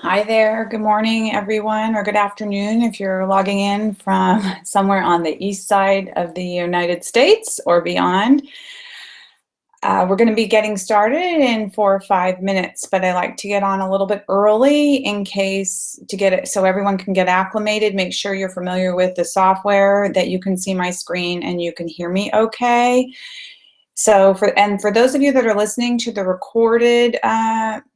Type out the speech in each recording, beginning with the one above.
Hi there. Good morning, everyone, or good afternoon if you're logging in from somewhere on the east side of the United States or beyond. We're going to be getting started in 4 or 5 minutes, but I like to get on a little bit early in case to get it so everyone can get acclimated. Make sure you're familiar with the software, that you can see my screen and you can hear me okay. So for those of you that are listening to the recorded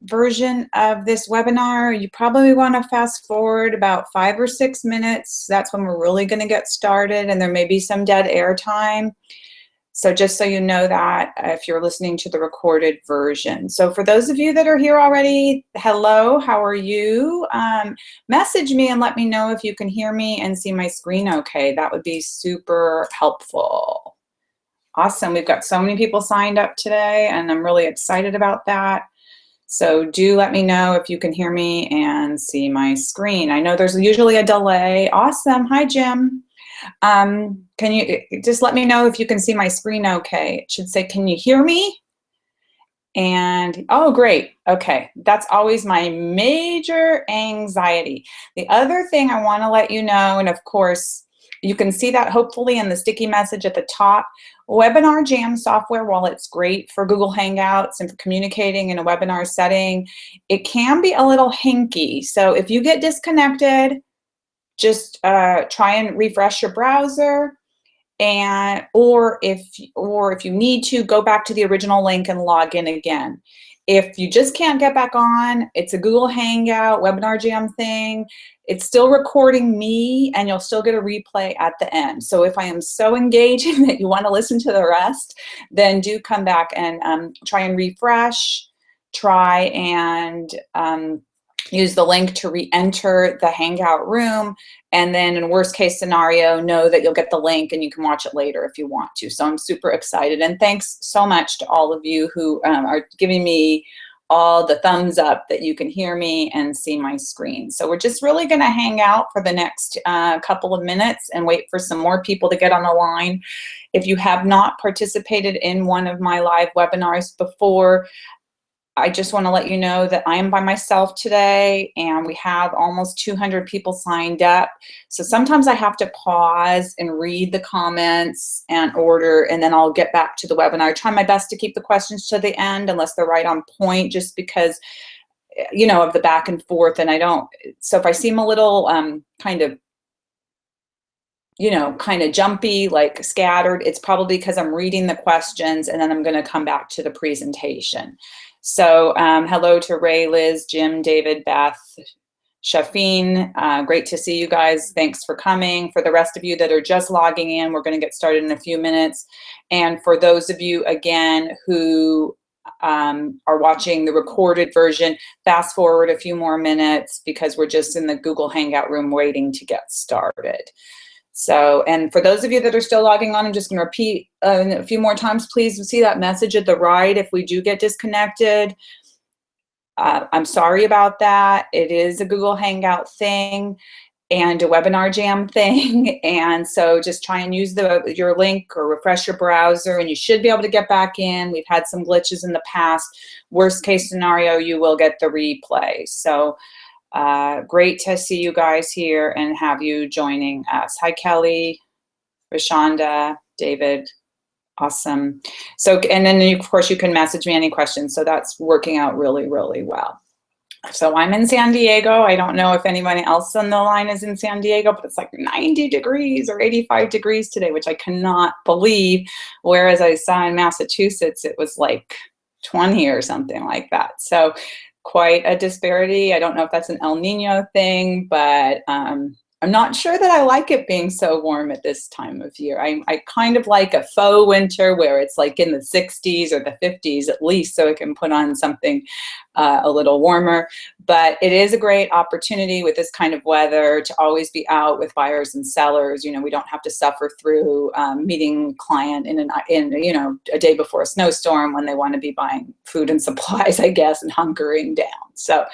version of this webinar, you probably want to fast forward about 5 or 6 minutes. That's when we're really going to get started, and there may be some dead air time. So just so you know that if you're listening to the recorded version. So for those of you that are here already, hello, how are you? Message me and let me know if you can hear me and see my screen okay. That would be super helpful. Awesome. We've got so many people signed up today, and I'm really excited about that. So do let me know if you can hear me and see my screen. I know there's usually a delay. Awesome. Hi, Jim. Can you just let me know if you can see my screen okay? It should say, can you hear me? And, oh, great. Okay. That's always my major anxiety. The other thing I want to let you know, and of course, you can see that hopefully in the sticky message at the top. Webinar Jam software, while it's great for Google Hangouts and for communicating in a webinar setting, it can be a little hinky. So if you get disconnected, just try and refresh your browser, or if you need to, go back to the original link and log in again. If you just can't get back on, it's a Google Hangout Webinar Jam thing. It's still recording me, and you'll still get a replay at the end. So if I am so engaging that you want to listen to the rest, then do come back and try and refresh. Try and use the link to re-enter the Hangout room, and then in worst case scenario, know that you'll get the link and you can watch it later if you want to. So I'm super excited, and thanks so much to all of you who are giving me all the thumbs up that you can hear me and see my screen. So we're just really going to hang out for the next couple of minutes and wait for some more people to get on the line. If you have not participated in one of my live webinars before, I just want to let you know that I am by myself today, and we have almost 200 people signed up. So sometimes I have to pause and read the comments and order, and then I'll get back to the webinar. I try my best to keep the questions to the end unless they're right on point, just because, you know, of the back and forth. And I don't, so if I seem a little kind of jumpy, like scattered, it's probably because I'm reading the questions and then I'm going to come back to the presentation. So hello to Ray, Liz, Jim, David, Beth, Shafeen. Great to see you guys. Thanks for coming. For the rest of you that are just logging in, we're going to get started in a few minutes. And for those of you, again, who are watching the recorded version, fast forward a few more minutes because we're just in the Google Hangout room waiting to get started. So, and for those of you that are still logging on, I'm just going to repeat a few more times. Please see that message at the right if we do get disconnected. I'm sorry about that. It is a Google Hangout thing and a Webinar Jam thing. And so just try and use your link or refresh your browser, and you should be able to get back in. We've had some glitches in the past. Worst case scenario, you will get the replay. So great to see you guys here and have you joining us. Hi, Kelly, Rashonda, David. Awesome. So, and then of course you can message me any questions. So that's working out really, really well. So I'm in San Diego. I don't know if anyone else on the line is in San Diego, but it's like 90 degrees or 85 degrees today, which I cannot believe. Whereas I saw in Massachusetts, it was like 20 or something like that. So quite a disparity. I don't know if that's an El Nino thing, but I'm not sure that I like it being so warm at this time of year. I kind of like a faux winter where it's like in the 60s or the 50s at least, so it can put on something a little warmer. But it is a great opportunity with this kind of weather to always be out with buyers and sellers. You know, we don't have to suffer through meeting client in a day before a snowstorm when they want to be buying food and supplies, I guess, and hunkering down. So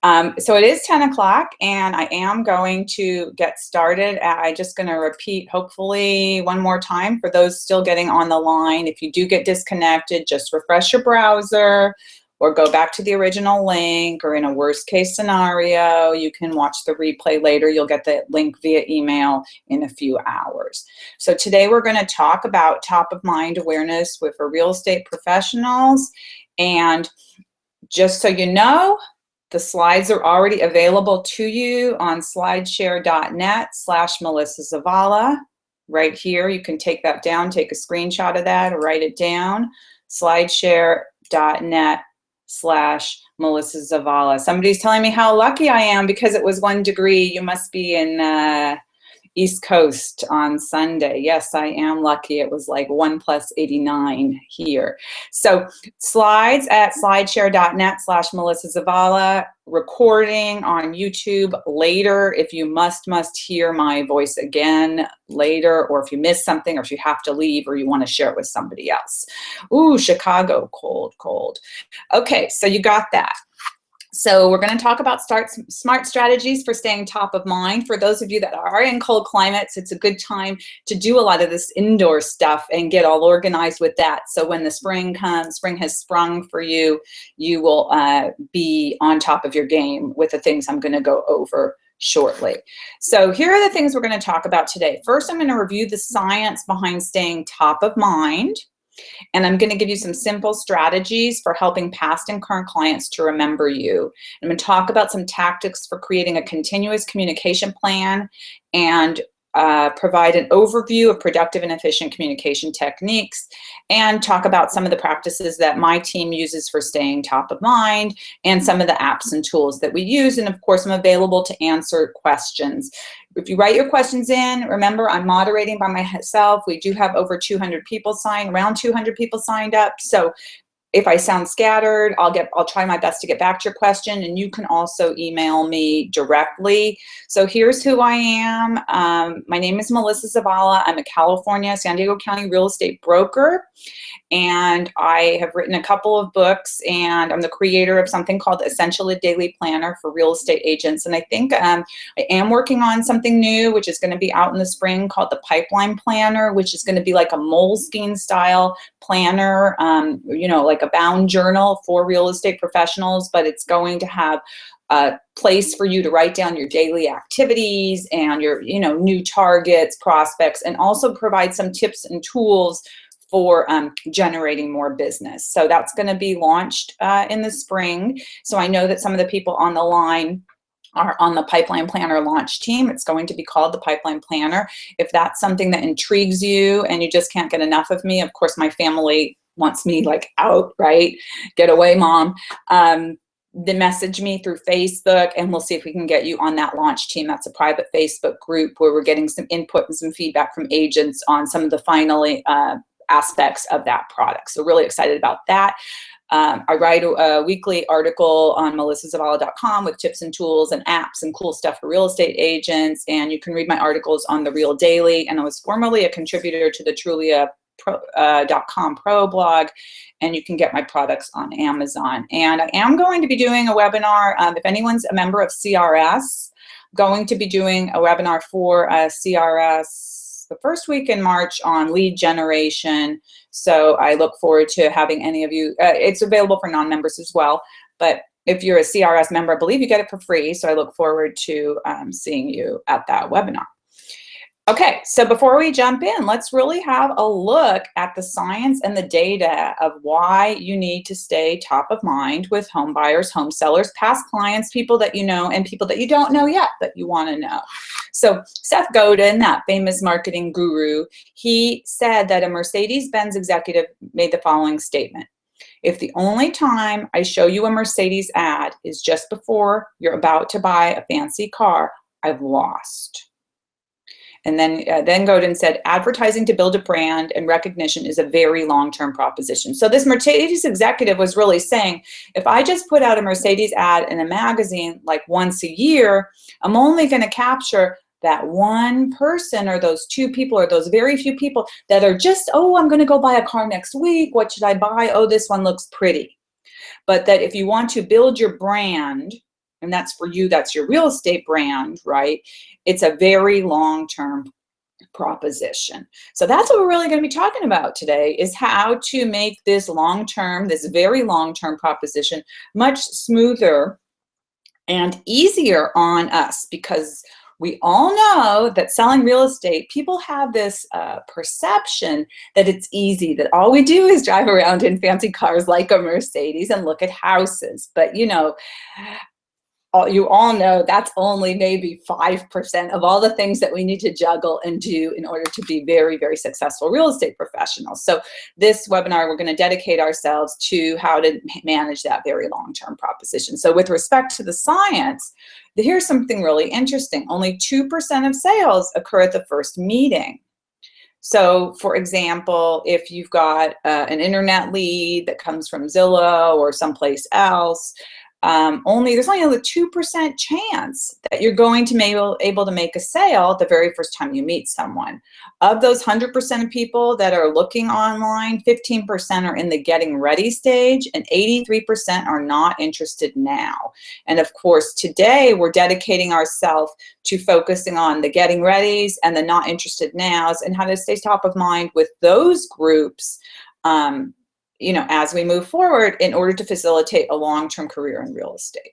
it is 10 o'clock, and I am going to get started. I'm just going to repeat, hopefully, one more time for those still getting on the line. If you do get disconnected, just refresh your browser or go back to the original link, or in a worst case scenario, you can watch the replay later. You'll get the link via email in a few hours. So today we're going to talk about top of mind awareness for real estate professionals. And just so you know, the slides are already available to you on slideshare.net/Melissa Zavala. Right here, you can take that down, take a screenshot of that, or write it down. Slideshare.net/Melissa Zavala. Somebody's telling me how lucky I am because it was 1 degree. You must be in East Coast on Sunday. Yes, I am lucky. It was like 1 + 89 here. So slides at slideshare.net/Melissa Zavala. Recording on YouTube later if you must hear my voice again later, or if you miss something, or if you have to leave, or you want to share it with somebody else. Ooh, Chicago, cold. Okay, so you got that. So we're going to talk about smart strategies for staying top of mind. For those of you that are in cold climates, it's a good time to do a lot of this indoor stuff and get all organized with that. So when the spring comes, spring has sprung for you, you will be on top of your game with the things I'm going to go over shortly. So here are the things we're going to talk about today. First, I'm going to review the science behind staying top of mind. And I'm going to give you some simple strategies for helping past and current clients to remember you. I'm going to talk about some tactics for creating a continuous communication plan, and provide an overview of productive and efficient communication techniques, and talk about some of the practices that my team uses for staying top of mind, and some of the apps and tools that we use. And of course, I'm available to answer questions. If you write your questions in, remember I'm moderating by myself. We do have over 200 people around 200 people signed up. So if I sound scattered, I'll try my best to get back to your question, and you can also email me directly. So here's who I am. My name is Melissa Zavala. I'm a California, San Diego County real estate broker, and I have written a couple of books, and I'm the creator of something called Essentially Daily Planner for real estate agents. And I think I am working on something new, which is going to be out in the spring, called the Pipeline Planner, which is going to be like a Moleskine style planner, like a bound journal for real estate professionals, but it's going to have a place for you to write down your daily activities and your, new targets, prospects, and also provide some tips and tools for generating more business. So that's going to be launched in the spring. So I know that some of the people on the line are on the Pipeline Planner launch team. It's going to be called the Pipeline Planner. If that's something that intrigues you and you just can't get enough of me, of course, my family wants me out, right? Get away, mom. Then message me through Facebook, and we'll see if we can get you on that launch team. That's a private Facebook group where we're getting some input and some feedback from agents on some of the final aspects of that product. So really excited about that. I write a weekly article on melissazavala.com with tips and tools and apps and cool stuff for real estate agents. And you can read my articles on The Real Daily. And I was formerly a contributor to the Trulia.com Pro blog, and you can get my products on Amazon. And I am going to be doing a webinar. If anyone's a member of CRS, going to be doing a webinar for CRS the first week in March on lead generation. So I look forward to having any of you. It's available for non-members as well, but if you're a CRS member, I believe you get it for free. So I look forward to seeing you at that webinar. Okay, so before we jump in, let's really have a look at the science and the data of why you need to stay top of mind with home buyers, home sellers, past clients, people that you know, and people that you don't know yet that you want to know. So Seth Godin, that famous marketing guru, he said that a Mercedes-Benz executive made the following statement: if the only time I show you a Mercedes ad is just before you're about to buy a fancy car, I've lost. And then Godin said, advertising to build a brand and recognition is a very long-term proposition. So this Mercedes executive was really saying, if I just put out a Mercedes ad in a magazine like once a year, I'm only going to capture that one person or those two people or those very few people that are just, oh, I'm going to go buy a car next week. What should I buy? Oh, this one looks pretty. But that if you want to build your brand, and that's for you, that's your real estate brand, right? It's a very long-term proposition. So that's what we're really going to be talking about today, is how to make this long-term, this very long-term proposition much smoother and easier on us, because we all know that selling real estate, people have this perception that it's easy, that all we do is drive around in fancy cars like a Mercedes and look at houses. But you know, you all know that's only maybe 5% of all the things that we need to juggle and do in order to be very, very successful real estate professionals. So this webinar, we're going to dedicate ourselves to how to manage that very long-term proposition. So with respect to the science, here's something really interesting. Only 2% of sales occur at the first meeting. So for example, if you've got an internet lead that comes from Zillow or someplace else, there's only a 2% chance that you're going to be able to make a sale the very first time you meet someone. Of those 100% of people that are looking online, 15% are in the getting ready stage and 83% are not interested now. And of course, today we're dedicating ourselves to focusing on the getting readies and the not interested nows and how to stay top of mind with those groups you know, as we move forward in order to facilitate a long-term career in real estate.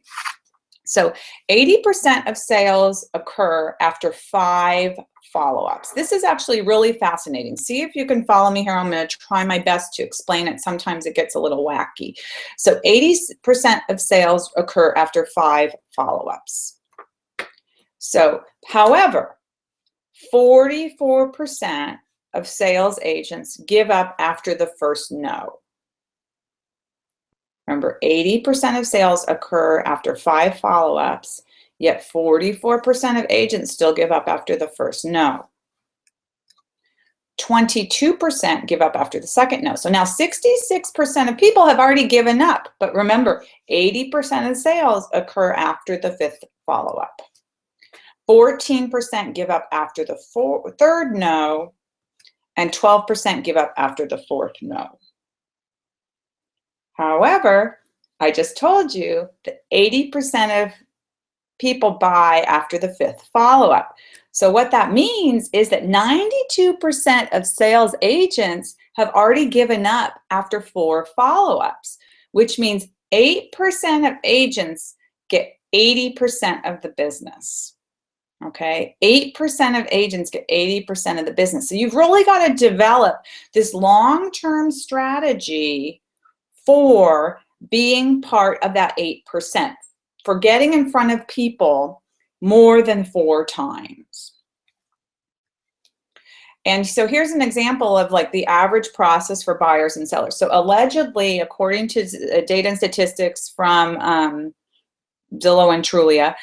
So 80% of sales occur after 5 follow-ups. This is actually really fascinating. See if you can follow me here. I'm going to try my best to explain it. Sometimes it gets a little wacky. So 80% of sales occur after 5 follow-ups. So, however, 44% of sales agents give up after the first no. Remember, 80% of sales occur after 5 follow-ups, yet 44% of agents still give up after the first no. 22% give up after the second no. So now 66% of people have already given up. But remember, 80% of sales occur after the 5th follow-up. 14% give up after the 3rd no, and 12% give up after the 4th no. However, I just told you that 80% of people buy after the 5th follow-up. So what that means is that 92% of sales agents have already given up after 4 follow-ups, which means 8% of agents get 80% of the business. Okay, 8% of agents get 80% of the business. So you've really got to develop this long-term strategy for being part of that 8%, for getting in front of people more than 4 times. And so here's an example of like the average process for buyers and sellers. So allegedly, according to data and statistics from Zillow and Trulia,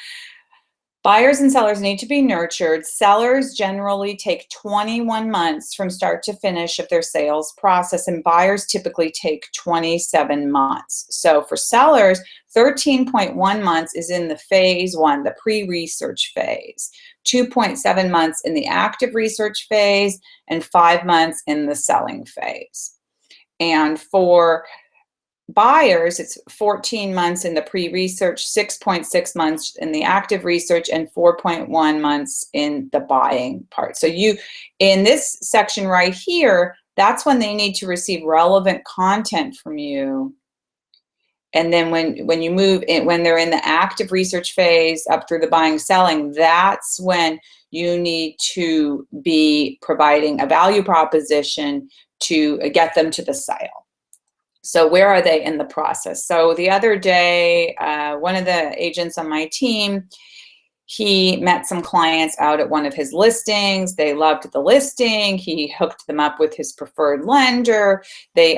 buyers and sellers need to be nurtured. Sellers generally take 21 months from start to finish of their sales process, and buyers typically take 27 months. So for sellers, 13.1 months is in the phase 1, the pre-research phase, 2.7 months in the active research phase, and 5 months in the selling phase. And for buyers, it's 14 months in the pre-research, 6.6 months in the active research, and 4.1 months in the buying part. So you, in this section right here, that's when they need to receive relevant content from you. And then when you move in, when they're in the active research phase up through the buying selling, that's when you need to be providing a value proposition to get them to the sale. So where are they in the process? So the other day, one of the agents on my team, he met some clients out at one of his listings. They loved the listing. He hooked them up with his preferred lender. They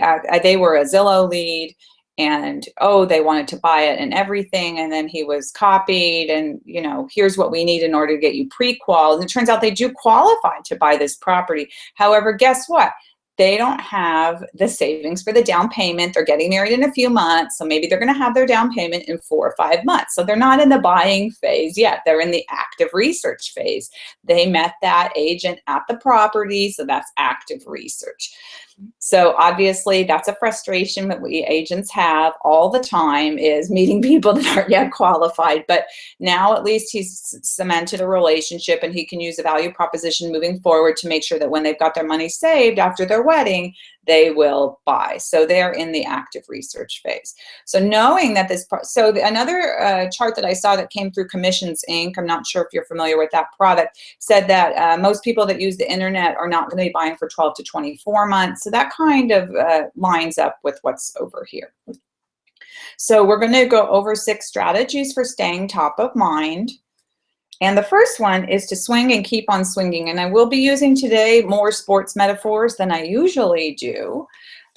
were a Zillow lead, and they wanted to buy it and everything. And then he was copied, and you know, here's what we need in order to get you pre-qual. And it turns out they do qualify to buy this property. However, guess what? They don't have the savings for the down payment. They're getting married in a few months, so maybe they're going to have their down payment in 4 or 5 months. So they're not in the buying phase yet. They're in the active research phase. They met that agent at the property, so that's active research. So obviously that's a frustration that we agents have all the time, is meeting people that aren't yet qualified. But now at least he's cemented a relationship, and he can use a value proposition moving forward to make sure that when they've got their money saved after their wedding, they will buy. So they're in the active research phase. So knowing that another chart that I saw that came through Commissions Inc., I'm not sure if you're familiar with that product, said that most people that use the internet are not going to be buying for 12 to 24 months. So that kind of lines up with what's over here. So we're going to go over 6 strategies for staying top of mind. And the first one is to swing and keep on swinging. And I will be using today more sports metaphors than I usually do.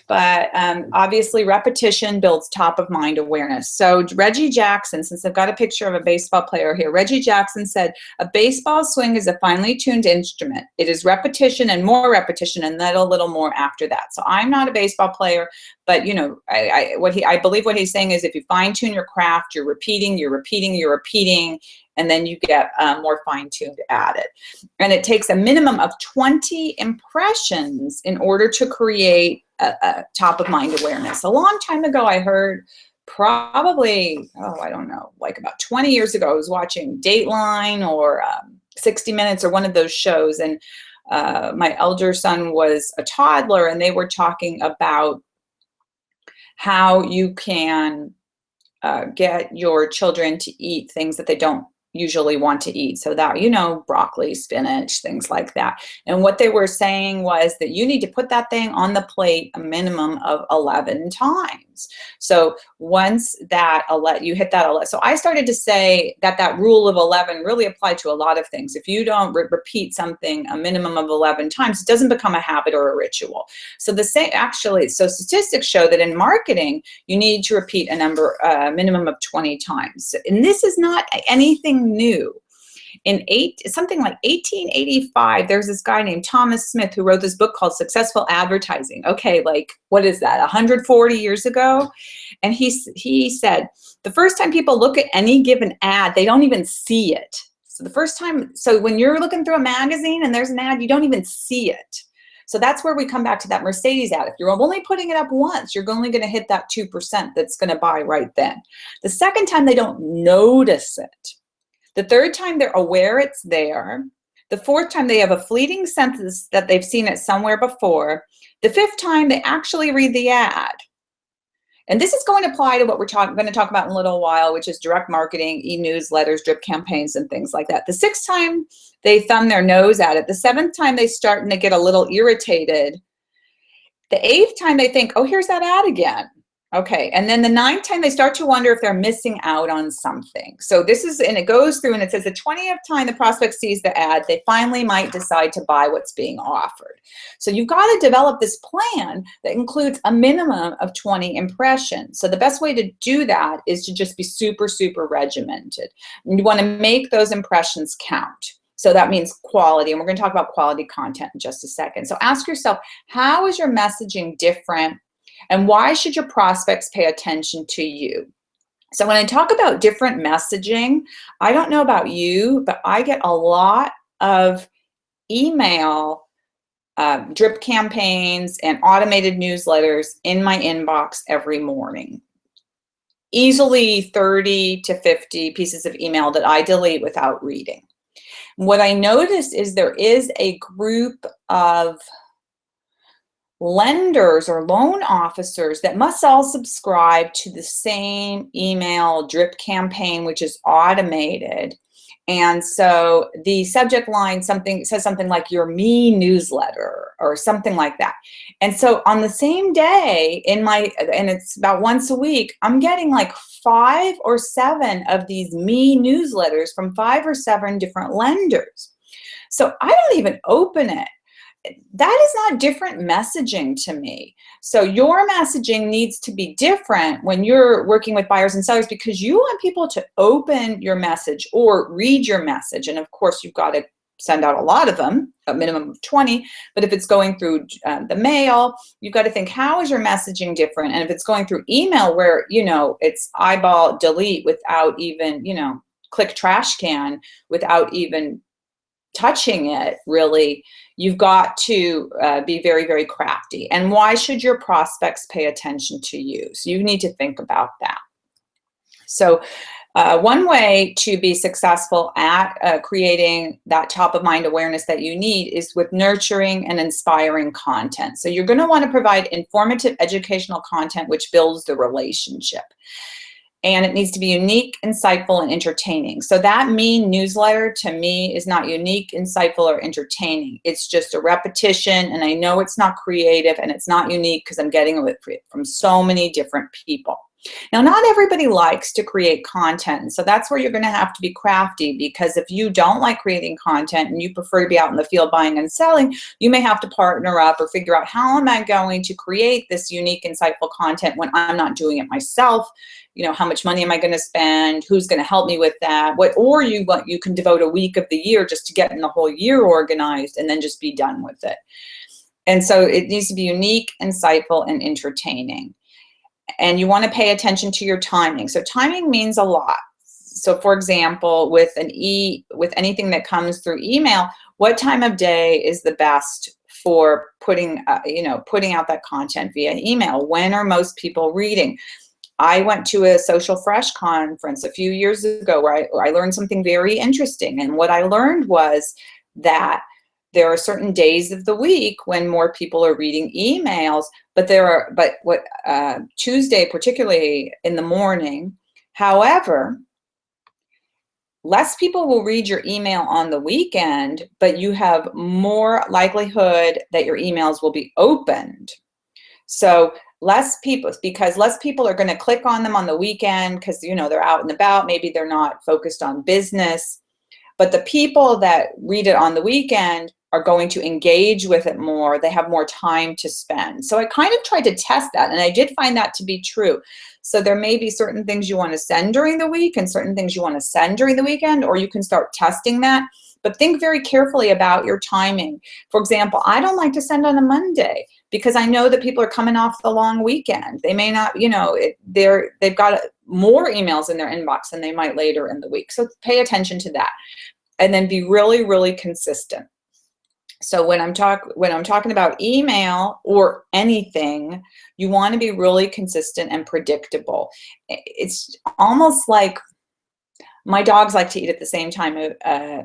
But obviously repetition builds top of mind awareness. So Reggie Jackson, since I've got a picture of a baseball player here, Reggie Jackson said, a baseball swing is a finely tuned instrument. It is repetition and more repetition, and then a little more after that. So I'm not a baseball player, but you know, I believe what he's saying is, if you fine tune your craft, you're repeating, and then you get more fine-tuned at it. And it takes a minimum of 20 impressions in order to create a top-of-mind awareness. A long time ago, I heard, probably, I don't know, like about 20 years ago, I was watching Dateline or 60 Minutes or one of those shows, and my elder son was a toddler, and they were talking about how you can get your children to eat things that they don't usually want to eat. So that, you know, broccoli, spinach, things like that. And what they were saying was that you need to put that thing on the plate a minimum of 11 times. So once that you hit that, so I started to say that rule of 11 really applied to a lot of things. If you don't repeat something a minimum of 11 times, it doesn't become a habit or a ritual. So so statistics show that in marketing, you need to repeat a minimum of 20 times. And this is not anything new. In something like 1885, there's this guy named Thomas Smith who wrote this book called Successful Advertising. Okay, like, what is that, 140 years ago? And he said, the first time people look at any given ad, they don't even see it. So when you're looking through a magazine and there's an ad, you don't even see it. So that's where we come back to that Mercedes ad. If you're only putting it up once, you're only going to hit that 2% that's going to buy right then. The second time, they don't notice it. The third time, they're aware it's there. The fourth time, they have a fleeting sense that they've seen it somewhere before. The fifth time, they actually read the ad. And this is going to apply to what we're going to talk about in a little while, which is direct marketing, e-newsletters, drip campaigns, and things like that. The sixth time, they thumb their nose at it. The seventh time, they starting to get a little irritated. The eighth time, they think, oh, here's that ad again. Okay, and then the ninth time, they start to wonder if they're missing out on something. So and it goes through, and it says the 20th time the prospect sees the ad, they finally might decide to buy what's being offered. So you've got to develop this plan that includes a minimum of 20 impressions. So the best way to do that is to just be super, super regimented. And you want to make those impressions count. So that means quality, and we're going to talk about quality content in just a second. So ask yourself, how is your messaging different? And why should your prospects pay attention to you? So when I talk about different messaging, I don't know about you, but I get a lot of email drip campaigns and automated newsletters in my inbox every morning. Easily 30 to 50 pieces of email that I delete without reading. What I noticed is there is a group of lenders or loan officers that must all subscribe to the same email drip campaign, which is automated. And so the subject line says something like your me newsletter or something like that. And so on the same day and it's about once a week, I'm getting like 5 or 7 of these me newsletters from 5 or 7 different lenders. So I don't even open it. That is not different messaging to me. So your messaging needs to be different when you're working with buyers and sellers, because you want people to open your message or read your message. And of course, you've got to send out a lot of them, a minimum of 20. But if it's going through the mail, you've got to think, how is your messaging different? And if it's going through email where, it's eyeball delete without even, click trash can without even touching it, really, you've got to be very, very crafty. And why should your prospects pay attention to you? So you need to think about that. So one way to be successful at creating that top of mind awareness that you need is with nurturing and inspiring content. So you're going to want to provide informative educational content which builds the relationship. And it needs to be unique, insightful, and entertaining. So that newsletter to me is not unique, insightful, or entertaining. It's just a repetition, and I know it's not creative and it's not unique because I'm getting it from so many different people. Now, not everybody likes to create content, so that's where you're going to have to be crafty, because if you don't like creating content and you prefer to be out in the field buying and selling, you may have to partner up or figure out, how am I going to create this unique, insightful content when I'm not doing it myself? You know, how much money am I going to spend? Who's going to help me with that? Or you can devote a week of the year just to getting the whole year organized and then just be done with it. And so it needs to be unique, insightful, and entertaining. And you want to pay attention to your timing. So timing means a lot. So for example, with anything that comes through email, what time of day is the best for putting out that content via email? When are most people reading? I went to a Social Fresh conference a few years ago where I learned something very interesting. And what I learned was that there are certain days of the week when more people are reading emails, but Tuesday, particularly in the morning. However, less people will read your email on the weekend, but you have more likelihood that your emails will be opened. So because less people are going to click on them on the weekend because, they're out and about. Maybe they're not focused on business. But the people that read it on the weekend are going to engage with it more. They have more time to spend. So I kind of tried to test that, and I did find that to be true. So there may be certain things you want to send during the week and certain things you want to send during the weekend, or you can start testing that. But think very carefully about your timing. For example, I don't like to send on a Monday because I know that people are coming off the long weekend. They may not, they've got more emails in their inbox than they might later in the week. So pay attention to that. And then be really, really consistent. So when I'm talking about email or anything, you want to be really consistent and predictable. It's almost like my dogs like to eat at the same time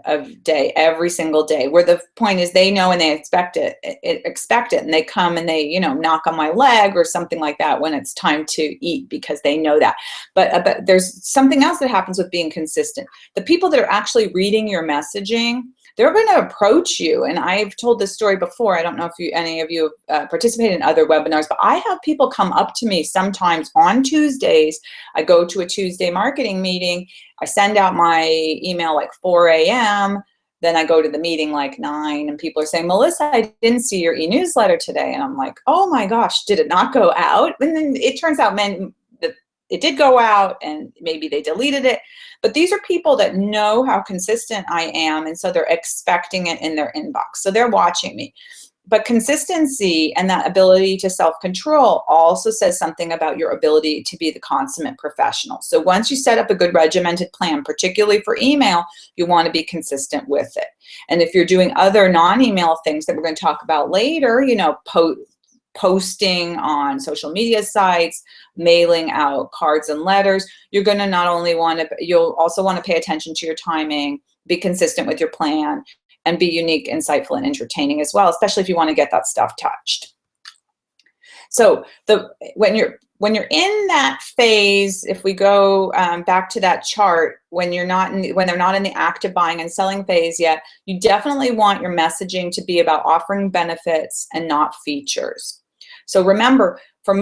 of day every single day, where the point is they know and they expect it, and they come and they knock on my leg or something like that when it's time to eat, because they know that. But there's something else that happens with being consistent. The people that are actually reading your messaging, they're going to approach you. And I've told this story before. I don't know if any of you participate in other webinars, but I have people come up to me sometimes on Tuesdays. I go to a Tuesday marketing meeting. I send out my email like 4 a.m. Then I go to the meeting like 9, and people are saying, Melissa, I didn't see your e-newsletter today. And I'm like, oh my gosh, did it not go out? And then it turns out, it did go out, and maybe they deleted it. But these are people that know how consistent I am, and so they're expecting it in their inbox. So they're watching me. But consistency and that ability to self-control also says something about your ability to be the consummate professional. So once you set up a good regimented plan, particularly for email, you want to be consistent with it. And if you're doing other non-email things that we're going to talk about later, posting on social media sites, mailing out cards and letters, you're going to you'll also want to pay attention to your timing, be consistent with your plan, and be unique, insightful, and entertaining as well, especially if you want to get that stuff touched. So when you're in that phase, if we go back to that chart, when they're not in the active buying and selling phase yet, you definitely want your messaging to be about offering benefits and not features. So remember, for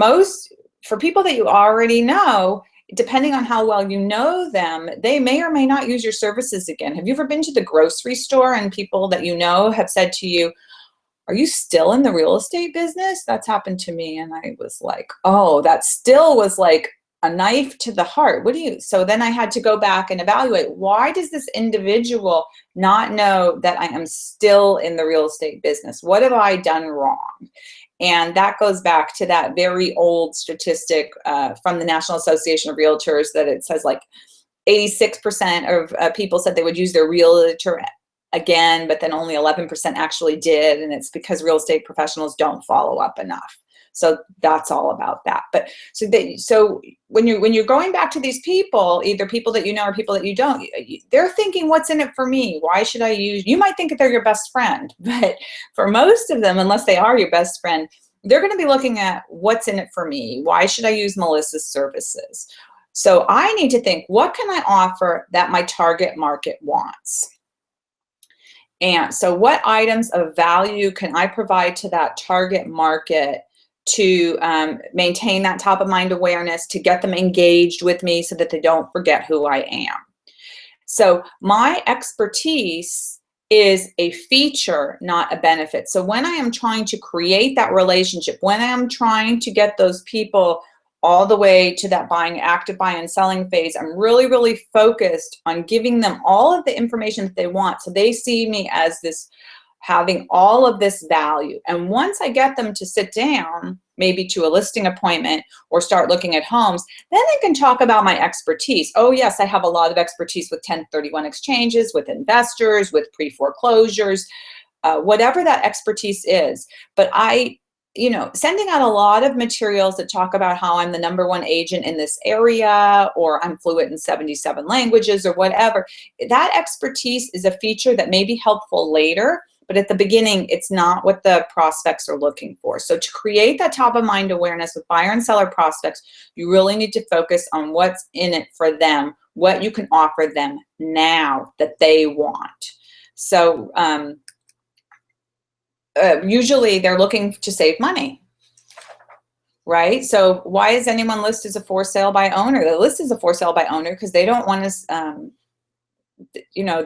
people that you already know, depending on how well you know them, they may or may not use your services again. Have you ever been to the grocery store and people that you know have said to you, are you still in the real estate business? That's happened to me. And I was like, oh, that still was like a knife to the heart. So then I had to go back and evaluate, why does this individual not know that I am still in the real estate business? What have I done wrong? And that goes back to that very old statistic from the National Association of Realtors that it says like 86% of people said they would use their realtor again, but then only 11% actually did, and it's because real estate professionals don't follow up enough. So that's all about that. But so when you're going back to these people, either people that you know or people that you don't, they're thinking, what's in it for me? Why should I use? You might think that they're your best friend, but for most of them, unless they are your best friend, they're going to be looking at what's in it for me. Why should I use Melissa's services? So I need to think, what can I offer that my target market wants? And so what items of value can I provide to that target market to maintain that top of mind awareness, to get them engaged with me so that they don't forget who I am? So my expertise is a feature, not a benefit. So when I am trying to create that relationship, when I am trying to get those people all the way to that active buying and selling phase, I'm really, really focused on giving them all of the information that they want. So they see me as this, having all of this value. And once I get them to sit down, maybe to a listing appointment or start looking at homes, then I can talk about my expertise. Oh yes, I have a lot of expertise with 1031 exchanges, with investors, with pre-foreclosures, whatever that expertise is. But sending out a lot of materials that talk about how I'm the #1 agent in this area, or I'm fluent in 77 languages or whatever, that expertise is a feature that may be helpful later, but at the beginning, it's not what the prospects are looking for. So to create that top of mind awareness with buyer and seller prospects, you really need to focus on what's in it for them, what you can offer them now that they want. So usually they're looking to save money, right? So why is anyone listed as a for sale by owner? The list is a for sale by owner because they don't want to,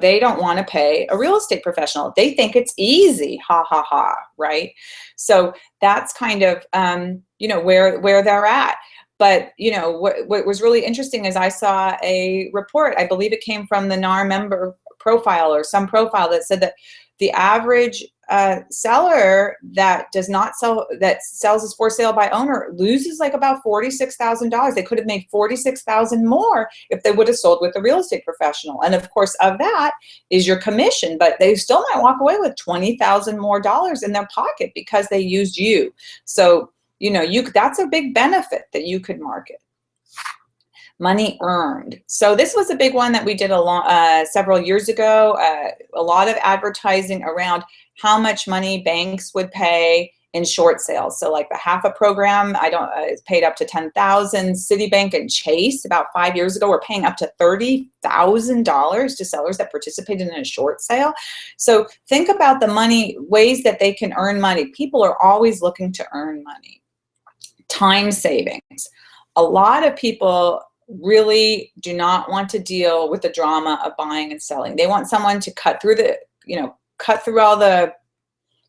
they don't want to pay a real estate professional. They think it's easy, ha, ha, ha, right? So that's kind of, where they're at. But, what was really interesting is I saw a report, I believe it came from the NAR member profile or some profile, that said that the average seller that does not sell, that sells as for sale by owner, loses like about $46,000. They could have made $46,000 more if they would have sold with a real estate professional. And of course, of that is your commission, but they still might walk away with $20,000 more in their pocket because they used you. So, that's a big benefit that you could market. Money earned. So this was a big one that we did several years ago. A lot of advertising around how much money banks would pay in short sales. So like the HAFA program, it's paid up to $10,000. Citibank and Chase about 5 years ago were paying up to $30,000 to sellers that participated in a short sale. So think about the money, ways that they can earn money. People are always looking to earn money. Time savings. A lot of people really do not want to deal with the drama of buying and selling. They want someone to cut through all the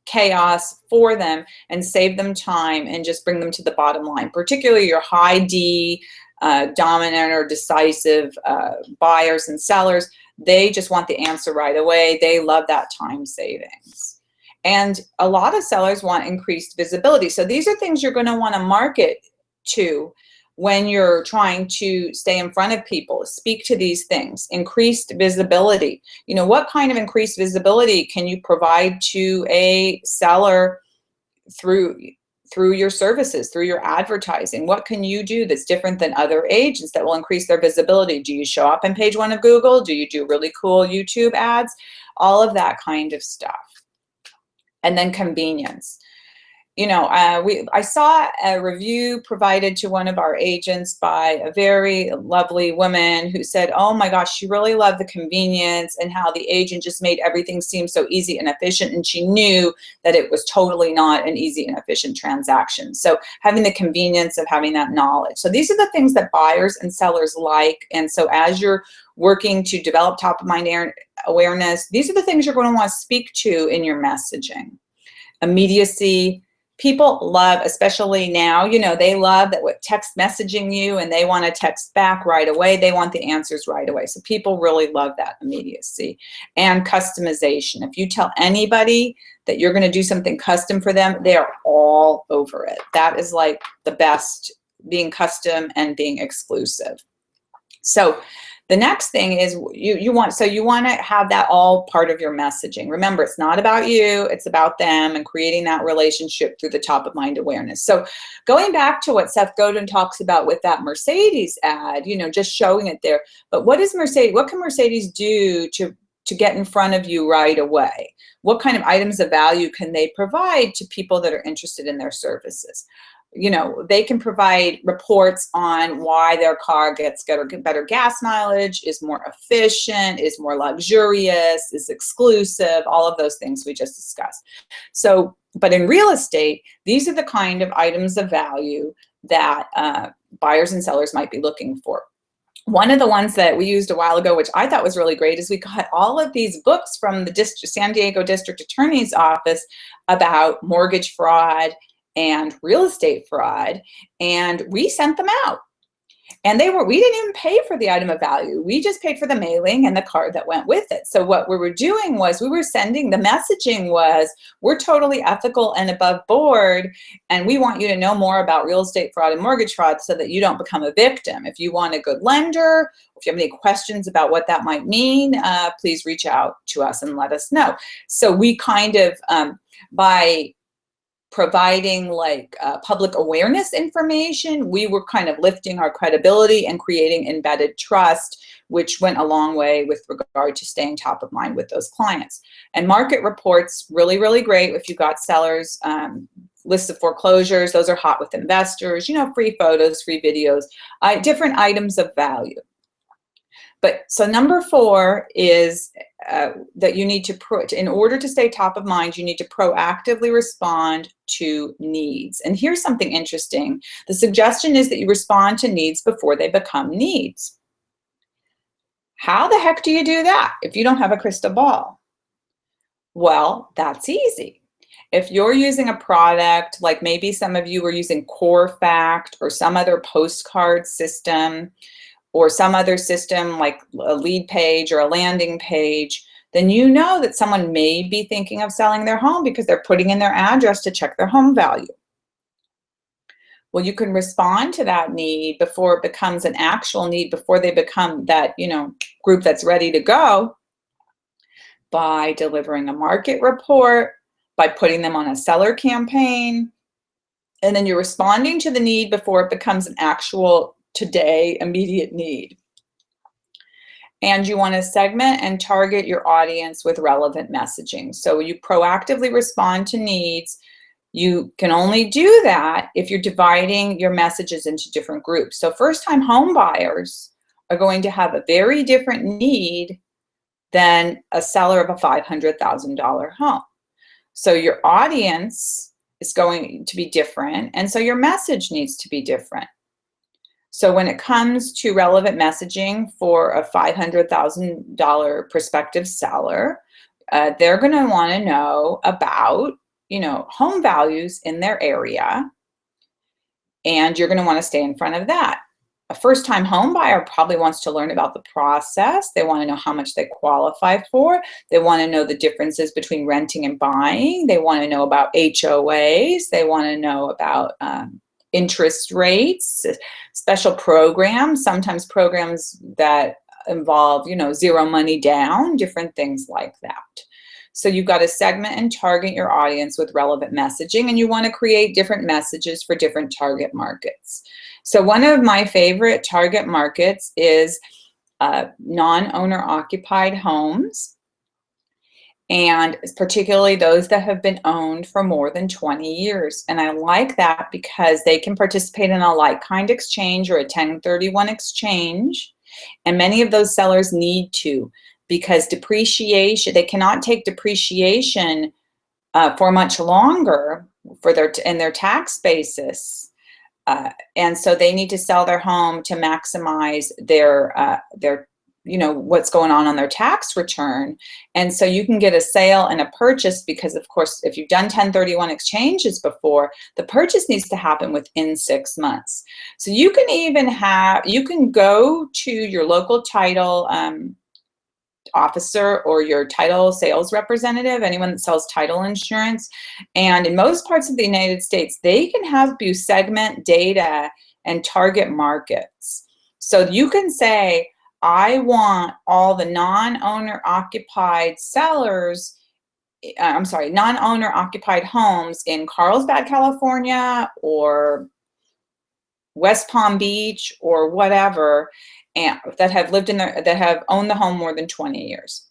chaos for them and save them time and just bring them to the bottom line. Particularly your high D, dominant or decisive buyers and sellers, they just want the answer right away. They love that time savings. And a lot of sellers want increased visibility. So these are things you're going to want to market to when you're trying to stay in front of people. Speak to these things. Increased visibility. What kind of increased visibility can you provide to a seller through your services, through your advertising? What can you do that's different than other agents that will increase their visibility? Do you show up on page 1 of Google? Do you do really cool YouTube ads? All of that kind of stuff. And then convenience. I saw a review provided to one of our agents by a very lovely woman who said, oh my gosh, she really loved the convenience and how the agent just made everything seem so easy and efficient. And she knew that it was totally not an easy and efficient transaction. So having the convenience of having that knowledge. So these are the things that buyers and sellers like. And so as you're working to develop top of mind awareness, these are the things you're going to want to speak to in your messaging. Immediacy. People love, especially now, they love that with text messaging you and they want to text back right away. They want the answers right away. So people really love that immediacy. And customization. If you tell anybody that you're going to do something custom for them, they're all over it. That is like the best, being custom and being exclusive. So The next thing is you want to have that all part of your messaging. Remember, it's not about you, it's about them, and creating that relationship through the top of mind awareness. So going back to what Seth Godin talks about with that Mercedes ad, just showing it there. But what can Mercedes do to get in front of you right away? What kind of items of value can they provide to people that are interested in their services? They can provide reports on why their car gets better gas mileage, is more efficient, is more luxurious, is exclusive, all of those things we just discussed. So, but in real estate, these are the kind of items of value that buyers and sellers might be looking for. One of the ones that we used a while ago, which I thought was really great, is we got all of these books from the San Diego District Attorney's Office about mortgage fraud and real estate fraud, and we sent them out. And we didn't even pay for the item of value. We just paid for the mailing and the card that went with it. So what we were doing was we were sending, the messaging was, we're totally ethical and above board, and we want you to know more about real estate fraud and mortgage fraud so that you don't become a victim. If you want a good lender, if you have any questions about what that might mean, please reach out to us and let us know. So we kind of, by providing like public awareness information, we were kind of lifting our credibility and creating embedded trust, which went a long way with regard to staying top of mind with those clients. And market reports, really, really great if you got sellers, lists of foreclosures, those are hot with investors, free photos, free videos, different items of value. But so number 4 is that you need to, in order to stay top of mind, you need to proactively respond to needs. And here's something interesting. The suggestion is that you respond to needs before they become needs. How the heck do you do that if you don't have a crystal ball? Well, that's easy. If you're using a product, like maybe some of you are using CoreFact or some other postcard system, or some other system like a lead page or a landing page, then you know that someone may be thinking of selling their home because they're putting in their address to check their home value. Well, you can respond to that need before it becomes an actual need, before they become that, group that's ready to go, by delivering a market report, by putting them on a seller campaign, and then you're responding to the need before it becomes an actual today immediate need. And you want to segment and target your audience with relevant messaging. So you proactively respond to needs. You can only do that if you're dividing your messages into different groups. So first-time home buyers are going to have a very different need than a seller of a $500,000 home. So your audience is going to be different, and so your message needs to be different. So when it comes to relevant messaging for a $500,000 prospective seller, they're going to want to know about, home values in their area, and you're going to want to stay in front of that. A first-time home buyer probably wants to learn about the process. They want to know how much they qualify for. They want to know the differences between renting and buying. They want to know about HOAs. They want to know about interest rates, special programs, sometimes programs that involve, zero money down, different things like that. So you've got to segment and target your audience with relevant messaging, and you want to create different messages for different target markets. So one of my favorite target markets is non-owner occupied homes, and particularly those that have been owned for more than 20 years. And I like that because they can participate in a like-kind exchange or a 1031 exchange, and many of those sellers need to, because depreciation, they cannot take depreciation for much longer for in their tax basis. And so they need to sell their home to maximize their what's going on their tax return. And so you can get a sale and a purchase because, of course, if you've done 1031 exchanges before, the purchase needs to happen within 6 months. So you can go to your local title officer or your title sales representative, anyone that sells title insurance. And in most parts of the United States, they can help you segment data and target markets. So you can say, I want all the non-owner occupied sellers, I'm sorry, non-owner occupied homes in Carlsbad, California, or West Palm Beach, or whatever, and that have lived in there, that have owned the home more than 20 years.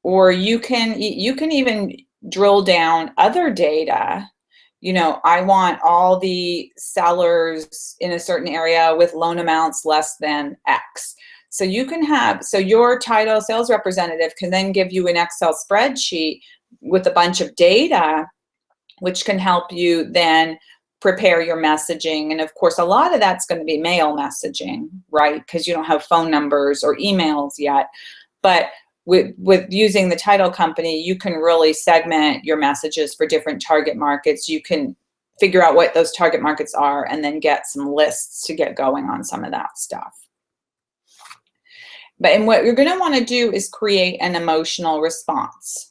Or you can even drill down other data. I want all the sellers in a certain area with loan amounts less than X. So your title sales representative can then give you an Excel spreadsheet with a bunch of data, which can help you then prepare your messaging. And of course, a lot of that's going to be mail messaging, right? Because you don't have phone numbers or emails yet. But with using the title company, you can really segment your messages for different target markets. You can figure out what those target markets are and then get some lists to get going on some of that stuff. And what you're going to want to do is create an emotional response.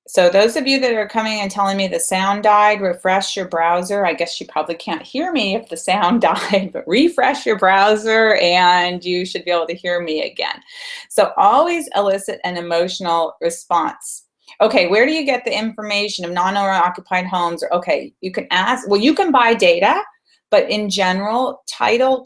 So those of you that are coming and telling me the sound died, refresh your browser. I guess you probably can't hear me if the sound died, but refresh your browser and you should be able to hear me again. So always elicit an emotional response. Okay, where do you get the information of non-owner occupied homes? Okay, you can ask, well, you can buy data, but in general, title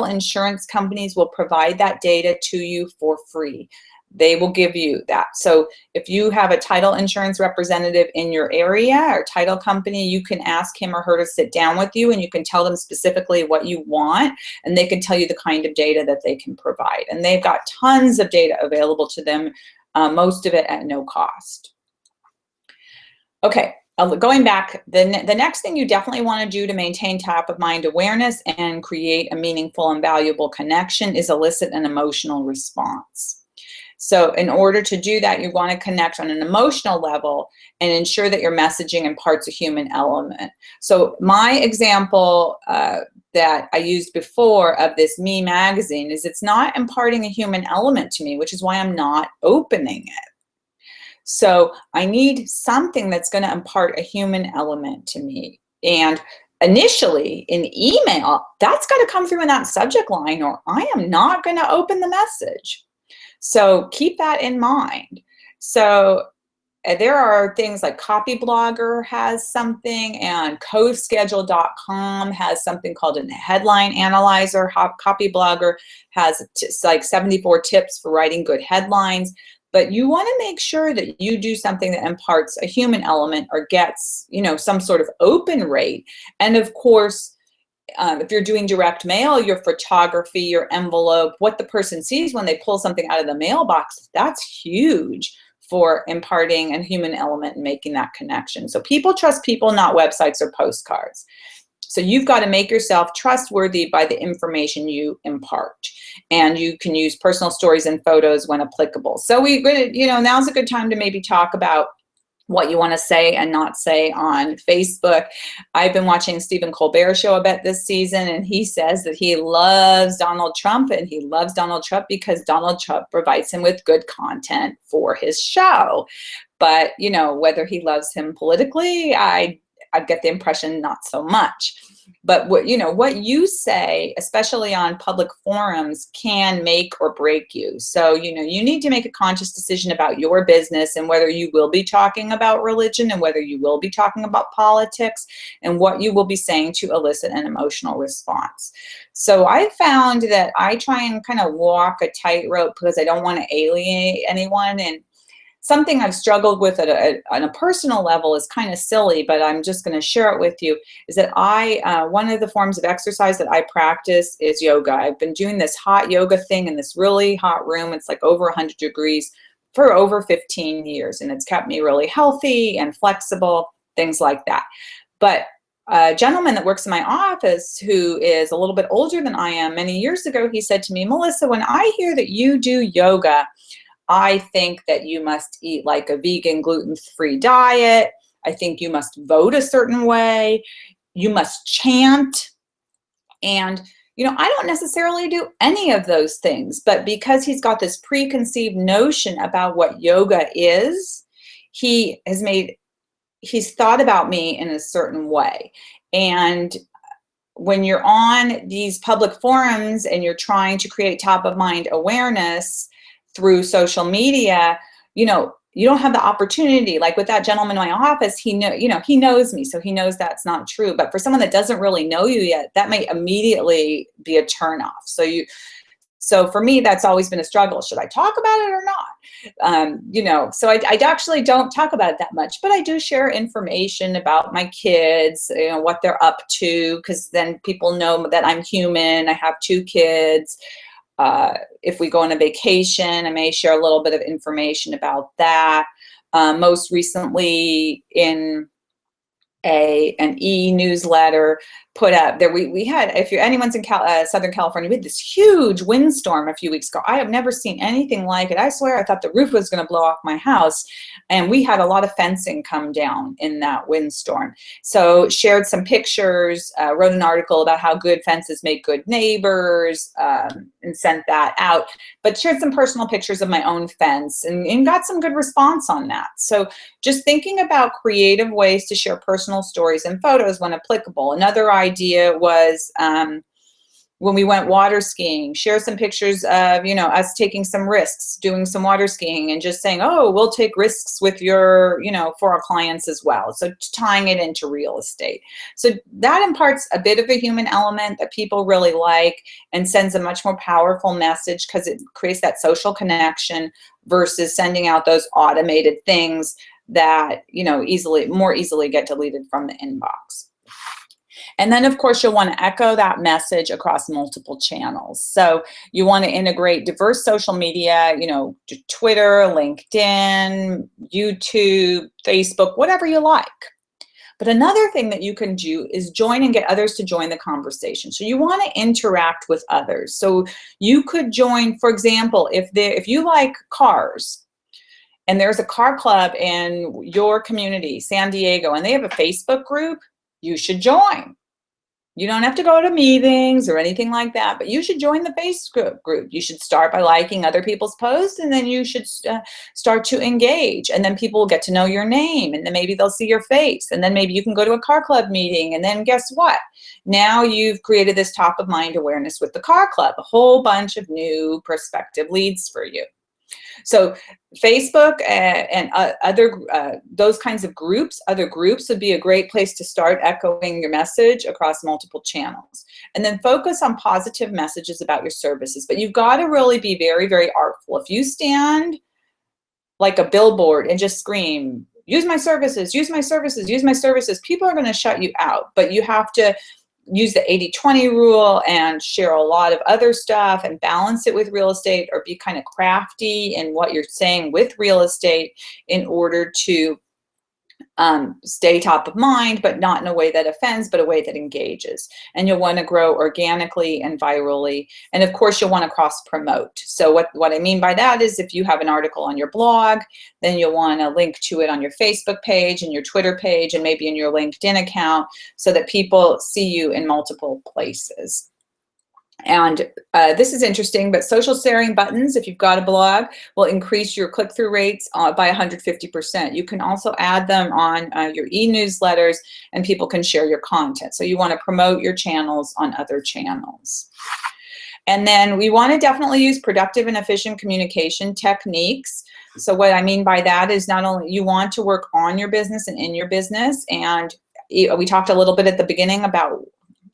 insurance companies will provide that data to you for free. They will give you that. So if you have a title insurance representative in your area or title company, you can ask him or her to sit down with you and you can tell them specifically what you want, and they can tell you the kind of data that they can provide. And they've got tons of data available to them, most of it at no cost. Okay, going back, the next thing you definitely want to do to maintain top of mind awareness and create a meaningful and valuable connection is elicit an emotional response. So in order to do that, you want to connect on an emotional level and ensure that your messaging imparts a human element. So my example that I used before of this Me magazine is it's not imparting a human element to me, which is why I'm not opening it. So I need something that's going to impart a human element to me. And initially in email, that's got to come through in that subject line or I am not going to open the message. So keep that in mind. So there are things like Copyblogger has something, and CoSchedule.com has something called a headline analyzer. Copyblogger has like 74 tips for writing good headlines. But you want to make sure that you do something that imparts a human element or gets, some sort of open rate. And of course, if you're doing direct mail, your photography, your envelope, what the person sees when they pull something out of the mailbox, that's huge for imparting a human element and making that connection. So people trust people, not websites or postcards. So you've got to make yourself trustworthy by the information you impart. And you can use personal stories and photos when applicable. So now's a good time to maybe talk about what you want to say and not say on Facebook. I've been watching Stephen Colbert's show a bit this season, and he says that he loves Donald Trump, and he loves Donald Trump because Donald Trump provides him with good content for his show. But, whether he loves him politically, I get the impression not so much. But what you say, especially on public forums, can make or break you. So, you need to make a conscious decision about your business and whether you will be talking about religion and whether you will be talking about politics and what you will be saying to elicit an emotional response. So I found that I try and kind of walk a tightrope because I don't want to alienate anyone. And something I've struggled with on a personal level is kind of silly, but I'm just going to share it with you, is that one of the forms of exercise that I practice is yoga. I've been doing this hot yoga thing in this really hot room. It's like over 100 degrees for over 15 years, and it's kept me really healthy and flexible, things like that. But a gentleman that works in my office who is a little bit older than I am, many years ago, he said to me, Melissa, when I hear that you do yoga, I think that you must eat like a vegan, gluten-free diet. I think you must vote a certain way. You must chant. And, I don't necessarily do any of those things, but because he's got this preconceived notion about what yoga is, he's thought about me in a certain way. And when you're on these public forums and you're trying to create top of mind awareness through social media, you know, you don't have the opportunity. Like with that gentleman in my office, he knows me, so he knows that's not true. But for someone that doesn't really know you yet, that may immediately be a turnoff. So for me, that's always been a struggle. Should I talk about it or not? You know, so I actually don't talk about it that much, but I do share information about my kids, you know, what they're up to, because then people know that I'm human. I have 2 kids. If we go on a vacation, I may share a little bit of information about that. Most recently in an e-newsletter put up there. We had, if anyone's in Southern California, we had this huge windstorm a few weeks ago. I have never seen anything like it. I swear I thought the roof was going to blow off my house. And we had a lot of fencing come down in that windstorm. So shared some pictures, wrote an article about how good fences make good neighbors, and sent that out. But shared some personal pictures of my own fence and got some good response on that. So just thinking about creative ways to share personal stories and photos when applicable. Another idea was when we went water skiing, share some pictures of, you know, us taking some risks, doing some water skiing, and just saying, oh, we'll take risks with your, you know, for our clients as well. So tying it into real estate. So that imparts a bit of a human element that people really like and sends a much more powerful message because it creates that social connection versus sending out those automated things that, you know, more easily get deleted from the inbox. And then, of course, you'll want to echo that message across multiple channels. So you want to integrate diverse social media, you know, Twitter, LinkedIn, YouTube, Facebook, whatever you like. But another thing that you can do is join and get others to join the conversation. So you want to interact with others. So you could join, for example, if you like cars, and there's a car club in your community, San Diego, and they have a Facebook group, you should join. You don't have to go to meetings or anything like that, but you should join the Facebook group. You should start by liking other people's posts, and then you should start to engage. And then people will get to know your name, and then maybe they'll see your face. And then maybe you can go to a car club meeting, and then guess what? Now you've created this top of mind awareness with the car club, a whole bunch of new prospective leads for you. So Facebook and other those kinds of groups, other groups would be a great place to start echoing your message across multiple channels. And then focus on positive messages about your services. But you've got to really be very, very artful. If you stand like a billboard and just scream, use my services, use my services, use my services, people are going to shut you out. But you have to use the 80-20 rule and share a lot of other stuff and balance it with real estate, or be kind of crafty in what you're saying with real estate in order to stay top of mind, but not in a way that offends, but a way that engages. And you'll want to grow organically and virally. And of course, you'll want to cross promote. So what I mean by that is if you have an article on your blog, then you'll want to link to it on your Facebook page and your Twitter page and maybe in your LinkedIn account so that people see you in multiple places. And this is interesting, but social sharing buttons, if you've got a blog, will increase your click-through rates by 150%. You can also add them on your e-newsletters, and people can share your content. So you want to promote your channels on other channels. And then we want to definitely use productive and efficient communication techniques. So what I mean by that is not only you want to work on your business and in your business, and we talked a little bit at the beginning about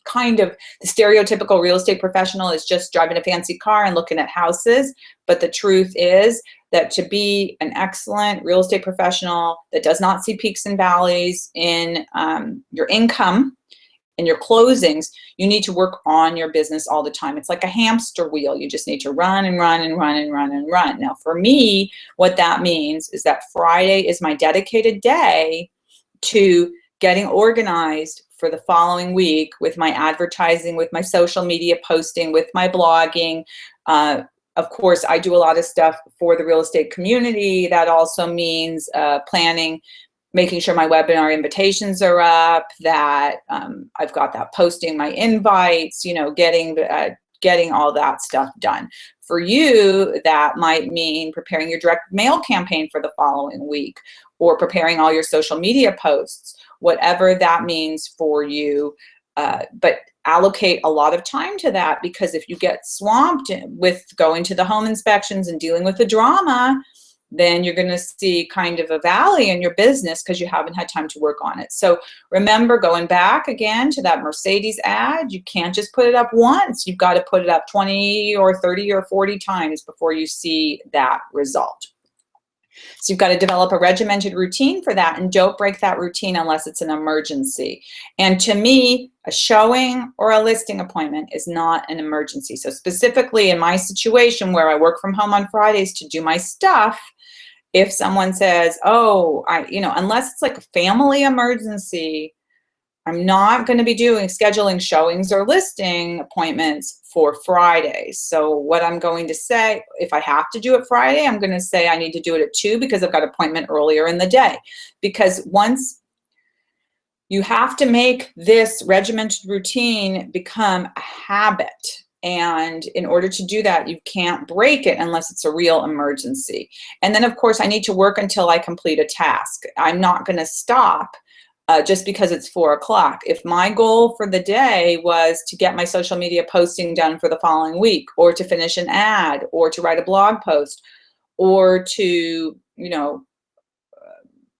kind of the stereotypical real estate professional is just driving a fancy car and looking at houses. But the truth is that to be an excellent real estate professional that does not see peaks and valleys in your income, in your closings, you need to work on your business all the time. It's like a hamster wheel. You just need to run and run and run and run and run. Now, for me, what that means is that Friday is my dedicated day to getting organized for the following week with my advertising, with my social media posting, with my blogging. Of course, I do a lot of stuff for the real estate community. That also means planning, making sure my webinar invitations are up, that I've got that posting my invites, you know, getting all that stuff done. For you, that might mean preparing your direct mail campaign for the following week, or preparing all your social media posts. Whatever that means for you, But allocate a lot of time to that, because if you get swamped with going to the home inspections and dealing with the drama, then you're going to see kind of a valley in your business because you haven't had time to work on it. So remember, going back again to that Mercedes ad, you can't just put it up once. You've got to put it up 20 or 30 or 40 times before you see that result. So you've got to develop a regimented routine for that, and don't break that routine unless it's an emergency. And to me, a showing or a listing appointment is not an emergency. So specifically in my situation where I work from home on Fridays to do my stuff, if someone says, oh, unless it's like a family emergency, I'm not going to be scheduling showings or listing appointments for Fridays. So what I'm going to say, if I have to do it Friday, I'm going to say I need to do it at 2 because I've got an appointment earlier in the day. Because once you have to make this regimented routine become a habit. And in order to do that, you can't break it unless it's a real emergency. And then, of course, I need to work until I complete a task. I'm not going to stop just because it's 4 o'clock. If my goal for the day was to get my social media posting done for the following week, or to finish an ad, or to write a blog post, or to,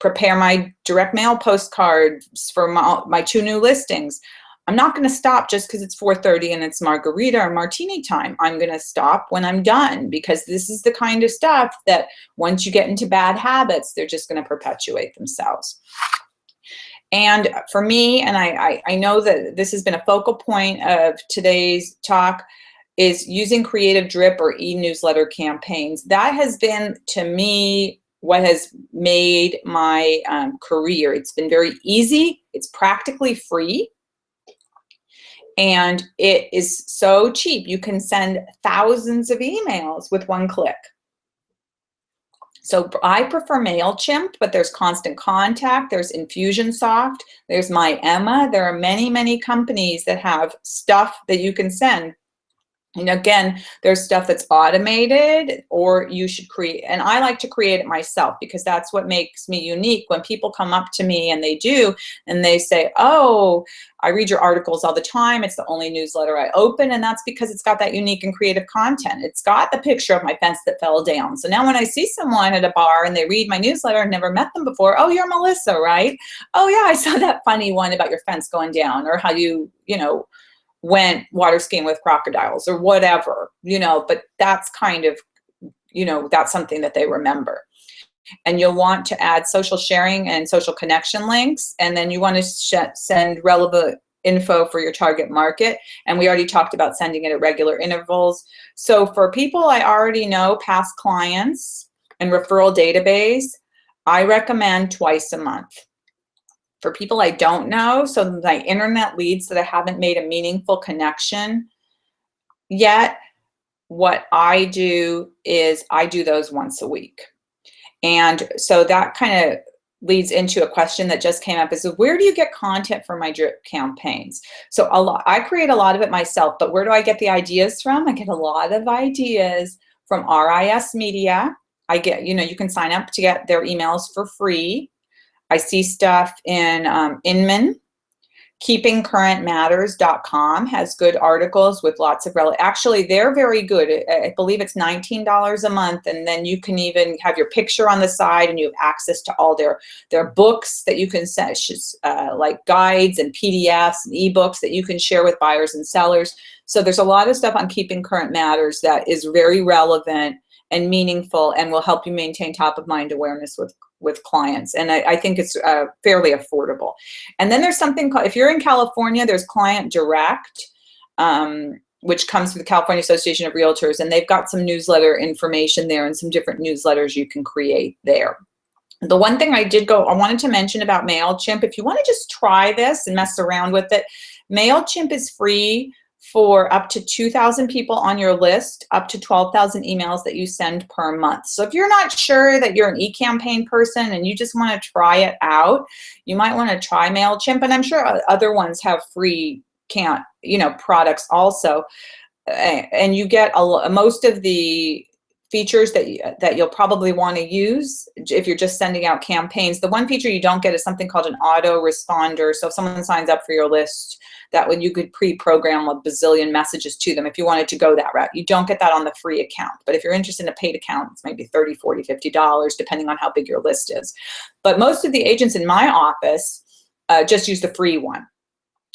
prepare my direct mail postcards for my 2 new listings, I'm not going to stop just because it's 4:30 and it's margarita or martini time. I'm going to stop when I'm done, because this is the kind of stuff that once you get into bad habits, they're just going to perpetuate themselves. And for me, and I know that this has been a focal point of today's talk, is using creative drip or e-newsletter campaigns. That has been, to me, what has made my career. It's been very easy. It's practically free. And it is so cheap. You can send thousands of emails with 1 click. So I prefer MailChimp, but there's Constant Contact, there's Infusionsoft, there's My Emma. There are many, many companies that have stuff that you can send. And again, there's stuff that's automated, or you should create, and I like to create it myself because that's what makes me unique. When people come up to me and they say, oh, I read your articles all the time. It's the only newsletter I open. And that's because it's got that unique and creative content. It's got the picture of my fence that fell down. So now when I see someone at a bar and they read my newsletter and never met them before, oh, you're Melissa, right? Oh yeah, I saw that funny one about your fence going down, or how you went water skiing with crocodiles, or whatever, but that's kind of, that's something that they remember. And you'll want to add social sharing and social connection links. And then you want to send relevant info for your target market. And we already talked about sending it at regular intervals. So for people I already know, past clients and referral database, I recommend twice a month. For people I don't know, so my internet leads that I haven't made a meaningful connection yet, what I do is I do those once a week. And so that kind of leads into a question that just came up, is where do you get content for my drip campaigns? So I create a lot of it myself, but where do I get the ideas from? I get a lot of ideas from RIS Media. I get, you can sign up to get their emails for free. I see stuff in Inman. KeepingCurrentMatters.com has good articles with lots of actually, they're very good. I believe it's $19 a month, and then you can even have your picture on the side, and you have access to all their books that you can send, like guides and PDFs and ebooks that you can share with buyers and sellers. So there's a lot of stuff on Keeping Current Matters that is very relevant and meaningful, and will help you maintain top of mind awareness with clients. And I think it's fairly affordable. And then there's something called, if you're in California, there's Client Direct, which comes from the California Association of Realtors, and they've got some newsletter information there and some different newsletters you can create there. The one thing I wanted to mention about MailChimp, if you want to just try this and mess around with it, MailChimp is free for up to 2,000 people on your list, up to 12,000 emails that you send per month. So if you're not sure that you're an e-campaign person and you just want to try it out, you might want to try MailChimp. And I'm sure other ones have free products also. And you get most of the features that you'll probably want to use if you're just sending out campaigns. The one feature you don't get is something called an autoresponder. So if someone signs up for your list, that one you could pre-program a bazillion messages to them if you wanted to go that route. You don't get that on the free account. But if you're interested in a paid account, it's maybe $30, $40, $50, depending on how big your list is. But most of the agents in my office just use the free one.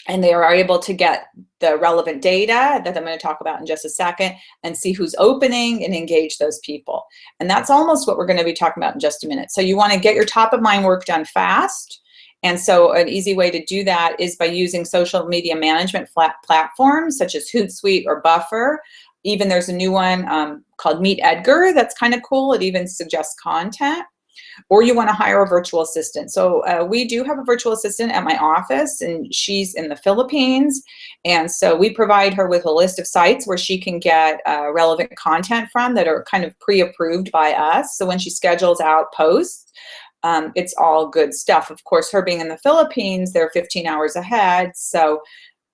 And they are able to get the relevant data that I'm going to talk about in just a second and see who's opening and engage those people. And that's almost what we're going to be talking about in just a minute. So you want to get your top of mind work done fast. And so an easy way to do that is by using social media management platforms such as Hootsuite or Buffer. Even there's a new one called Meet Edgar that's kind of cool. It even suggests content. Or you want to hire a virtual assistant. So we do have a virtual assistant at my office, and she's in the Philippines. And so we provide her with a list of sites where she can get relevant content from that are kind of pre-approved by us. So when she schedules out posts, it's all good stuff. Of course, her being in the Philippines, they're 15 hours ahead. So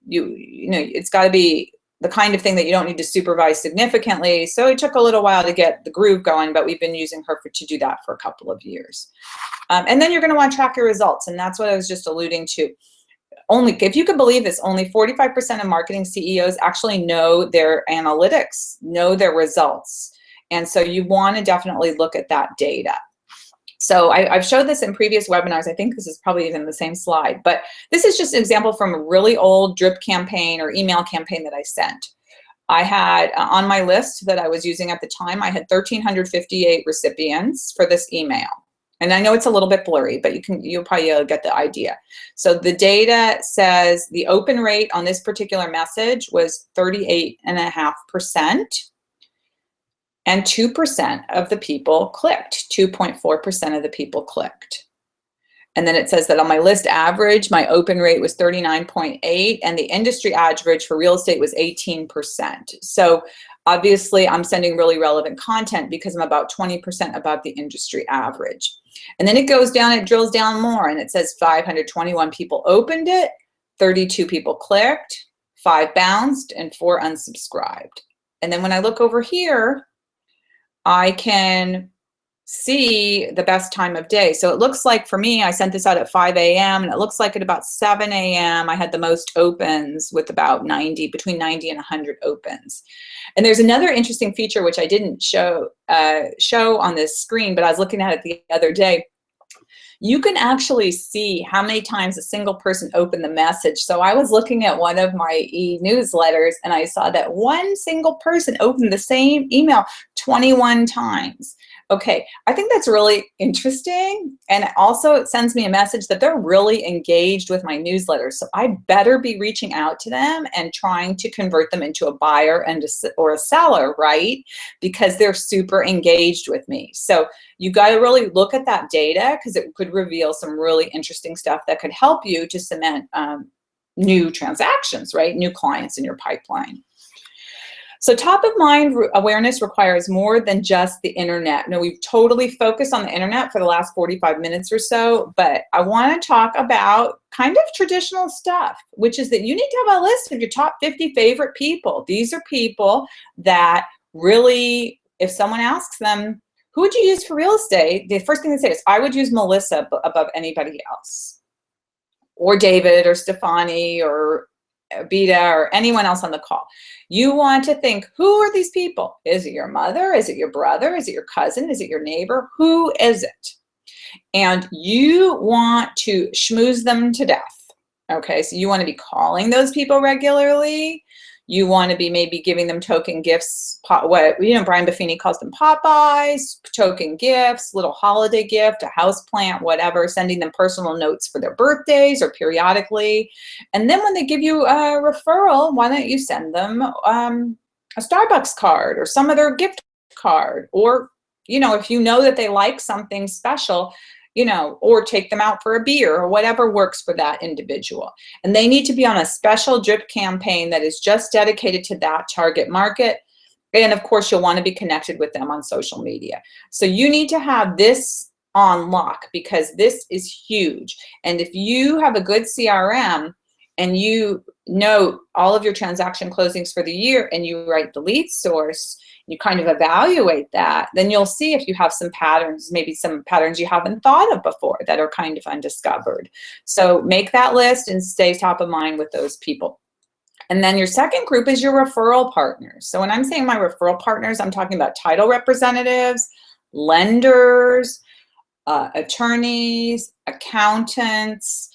you know, it's got to be the kind of thing that you don't need to supervise significantly. So it took a little while to get the groove going, but we've been using her to do that for a couple of years. And then you're going to want to track your results. And that's what I was just alluding to. Only, if you can believe this, only 45% of marketing CEOs actually know their analytics, know their results. And so you want to definitely look at that data. So I've showed this in previous webinars. I think this is probably even the same slide, but this is just an example from a really old drip campaign or email campaign that I sent. I had on my list that I was using at the time, I had 1,358 recipients for this email. And I know it's a little bit blurry, but you'll probably get the idea. So the data says the open rate on this particular message was 38.5%. And 2% of the people clicked, 2.4% of the people clicked. And then it says that on my list average, my open rate was 39.8, and the industry average for real estate was 18%. So obviously I'm sending really relevant content because I'm about 20% above the industry average. And then it goes down, it drills down more, and it says 521 people opened it, 32 people clicked, 5 bounced, and 4 unsubscribed. And then when I look over here, I can see the best time of day. So it looks like for me, I sent this out at 5 a.m. and it looks like at about 7 a.m. I had the most opens with about between 90 and 100 opens. And there's another interesting feature which I didn't show on this screen, but I was looking at it the other day. You can actually see how many times a single person opened the message. So I was looking at one of my e-newsletters and I saw that one single person opened the same email 21 times. Okay, I think that's really interesting. And also it sends me a message that they're really engaged with my newsletter. So I better be reaching out to them and trying to convert them into a buyer or a seller, right? Because they're super engaged with me. So you got to really look at that data because it could reveal some really interesting stuff that could help you to cement new transactions, right? New clients in your pipeline. So top of mind awareness requires more than just the internet. Now, we've totally focused on the internet for the last 45 minutes or so, but I want to talk about kind of traditional stuff, which is that you need to have a list of your top 50 favorite people. These are people that really, if someone asks them, who would you use for real estate? The first thing they say is, I would use Melissa above anybody else, or David, or Stefani, or Beta, or anyone else on the call. You want to think, who are these people? Is it your mother? Is it your brother? Is it your cousin? Is it your neighbor? Who is it? And you want to schmooze them to death. Okay, so you want to be calling those people regularly. You want to be maybe giving them token gifts, what Brian Buffini calls them Popeyes, token gifts, little holiday gift, a house plant, whatever, sending them personal notes for their birthdays or periodically. And then when they give you a referral, why don't you send them a Starbucks card or some other gift card? Or, if you know that they like something special, or take them out for a beer or whatever works for that individual. And they need to be on a special drip campaign that is just dedicated to that target market. And of course, you'll want to be connected with them on social media. So you need to have this on lock because this is huge. And if you have a good CRM and you note all of your transaction closings for the year and you write the lead source, you kind of evaluate that, then you'll see if you have some patterns, maybe some patterns you haven't thought of before that are kind of undiscovered. So make that list and stay top of mind with those people. And then your second group is your referral partners. So when I'm saying my referral partners, I'm talking about title representatives, lenders, attorneys, accountants,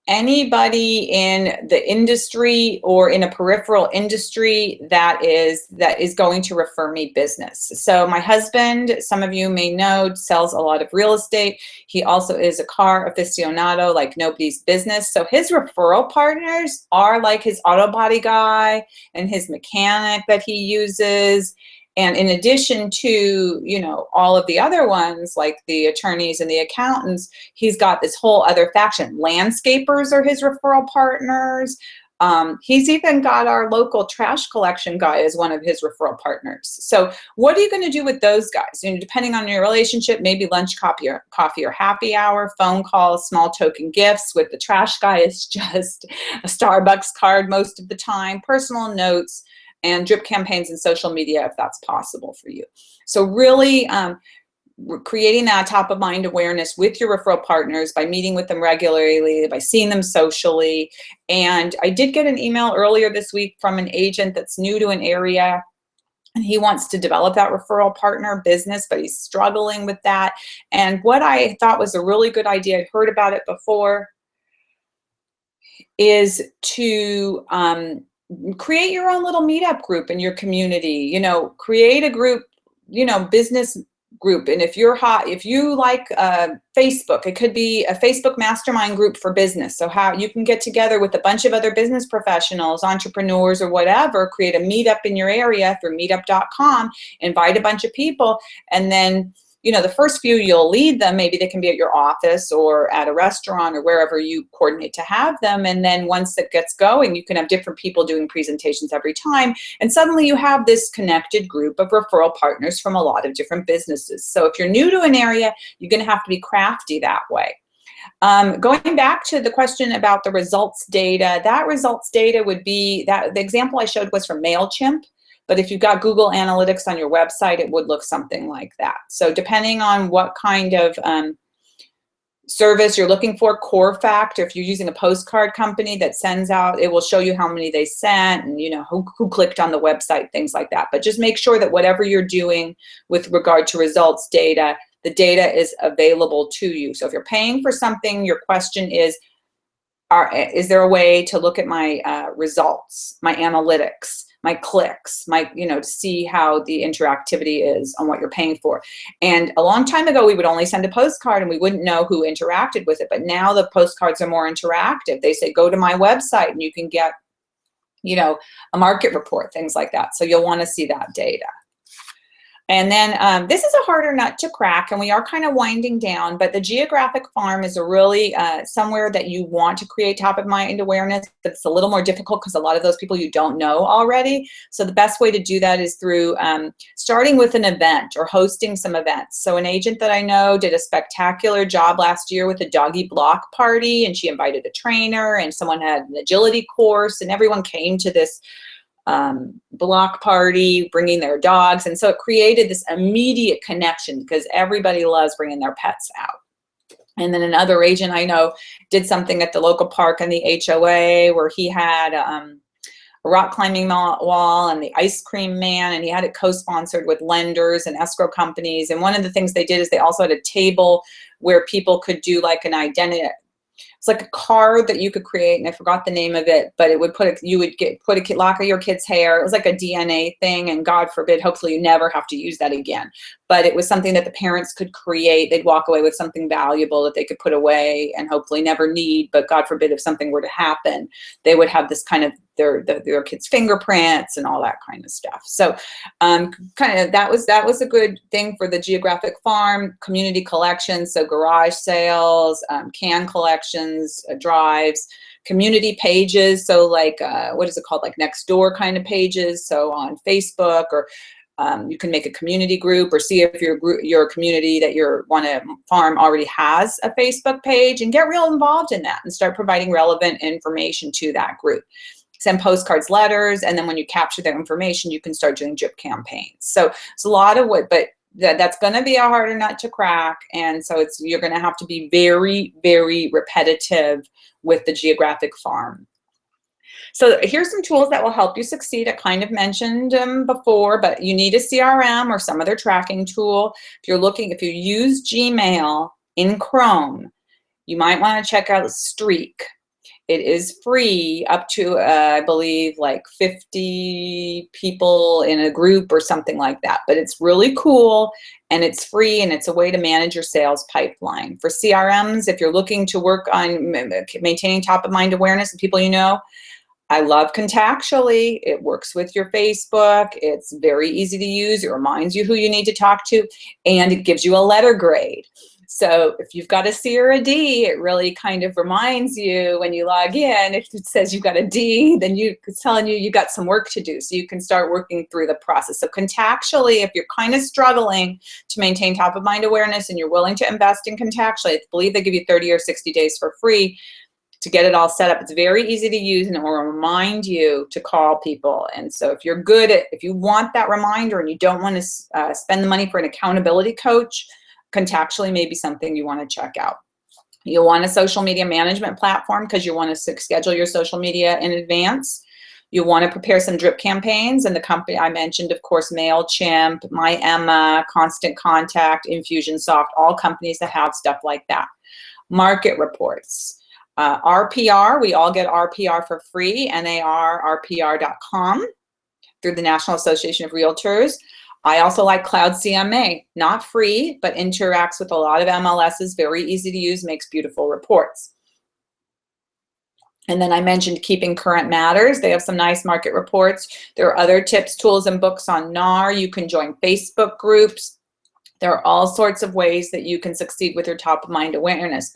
anybody in the industry or in a peripheral industry that is going to refer me business. So my husband, some of you may know, sells a lot of real estate. He also is a car aficionado like nobody's business. So his referral partners are like his auto body guy and his mechanic that he uses. And in addition to, you know, all of the other ones, like the attorneys and the accountants, he's got this whole other faction. Landscapers are his referral partners. He's even got our local trash collection guy as one of his referral partners. So what are you going to do with those guys? You know, depending on your relationship, maybe lunch, coffee or happy hour, phone calls, small token gifts. With the trash guy, it's just a Starbucks card most of the time, personal notes, and drip campaigns and social media if that's possible for you. So really creating that top of mind awareness with your referral partners by meeting with them regularly, by seeing them socially. And I did get an email earlier this week from an agent that's new to an area, and he wants to develop that referral partner business, but he's struggling with that. And what I thought was a really good idea, I'd heard about it before, is to create your own little meetup group in your community. You know, create a group, you know, business group. And if you're hot, if you like Facebook, it could be a Facebook mastermind group for business. So how you can get together with a bunch of other business professionals, entrepreneurs, or whatever, create a meetup in your area through meetup.com, invite a bunch of people, and then, you know, the first few you'll lead them. Maybe they can be at your office or at a restaurant or wherever you coordinate to have them. And then once it gets going, you can have different people doing presentations every time. And suddenly you have this connected group of referral partners from a lot of different businesses. So if you're new to an area, you're going to have to be crafty that way. Going back to the question about the results data, that results data would be that the example I showed was from MailChimp. But if you've got Google Analytics on your website, it would look something like that. So depending on what kind of service you're looking for, CoreFact, or if you're using a postcard company that sends out, it will show you how many they sent and, you know, who clicked on the website, things like that. But just make sure that whatever you're doing with regard to results data, the data is available to you. So if you're paying for something, your question is there a way to look at my results, my analytics, my clicks, you know, to see how the interactivity is on what you're paying for. And a long time ago, we would only send a postcard and we wouldn't know who interacted with it. But now the postcards are more interactive. They say, go to my website and you can get, you know, a market report, things like that. So you'll want to see that data. And then this is a harder nut to crack, and we are kind of winding down, but the geographic farm is a really somewhere that you want to create top of mind awareness, but it's a little more difficult because a lot of those people you don't know already. So the best way to do that is through starting with an event or hosting some events. So an agent that I know did a spectacular job last year with a doggy block party, and she invited a trainer and someone had an agility course, and everyone came to this block party bringing their dogs, and so it created this immediate connection because everybody loves bringing their pets out. And then another agent I know did something at the local park in the HOA where he had a rock climbing wall and the ice cream man, and he had it co-sponsored with lenders and escrow companies. And one of the things they did is they also had a table where people could do like an identity. It's like a card that you could create, and I forgot the name of it, but it would put a lock of your kid's hair. It was like a DNA thing, and God forbid, hopefully you never have to use that again. But it was something that the parents could create. They'd walk away with something valuable that they could put away and hopefully never need, but God forbid if something were to happen, they would have this kind of their kids' fingerprints and all that kind of stuff. So kind of that was a good thing for the geographic farm. Community collections, so garage sales, can collections, drives, community pages, so like what is it called, like next door kind of pages, so on Facebook, or you can make a community group, or see if your community that you want to farm already has a Facebook page, and get real involved in that and start providing relevant information to that group. send postcards, letters, and then when you capture their information, you can start doing drip campaigns. So it's a lot of what, but that's going to be a harder nut to crack. And so you're going to have to be very, very repetitive with the geographic farm. So here's some tools that will help you succeed. I kind of mentioned before, but you need a CRM or some other tracking tool. If you use Gmail in Chrome, you might want to check out Streak. It is free up to, I believe, like 50 people in a group or something like that. But it's really cool, and it's free, and it's a way to manage your sales pipeline. For CRMs, if you're looking to work on maintaining top of mind awareness of people you know, I love Contactually. It works with your Facebook. It's very easy to use. It reminds you who you need to talk to, and it gives you a letter grade. So if you've got a C or a D, it really kind of reminds you when you log in. If it says you've got a D, then it's telling you you've got some work to do. So you can start working through the process. So Contactually, if you're kind of struggling to maintain top of mind awareness and you're willing to invest in Contactually, I believe they give you 30 or 60 days for free to get it all set up. It's very easy to use, and it will remind you to call people. And so if you want that reminder and you don't want to spend the money for an accountability coach, Contactually may be something you want to check out. You'll want a social media management platform because you want to schedule your social media in advance. You want to prepare some drip campaigns, and the company I mentioned, of course, MailChimp, My Emma, Constant Contact, Infusionsoft, all companies that have stuff like that. Market reports. RPR, we all get RPR for free, NARRPR.com through the National Association of Realtors. I also like Cloud CMA, not free, but interacts with a lot of MLSs, very easy to use, makes beautiful reports. And then I mentioned Keeping Current Matters. They have some nice market reports. There are other tips, tools, and books on NAR. You can join Facebook groups. There are all sorts of ways that you can succeed with your top of mind awareness.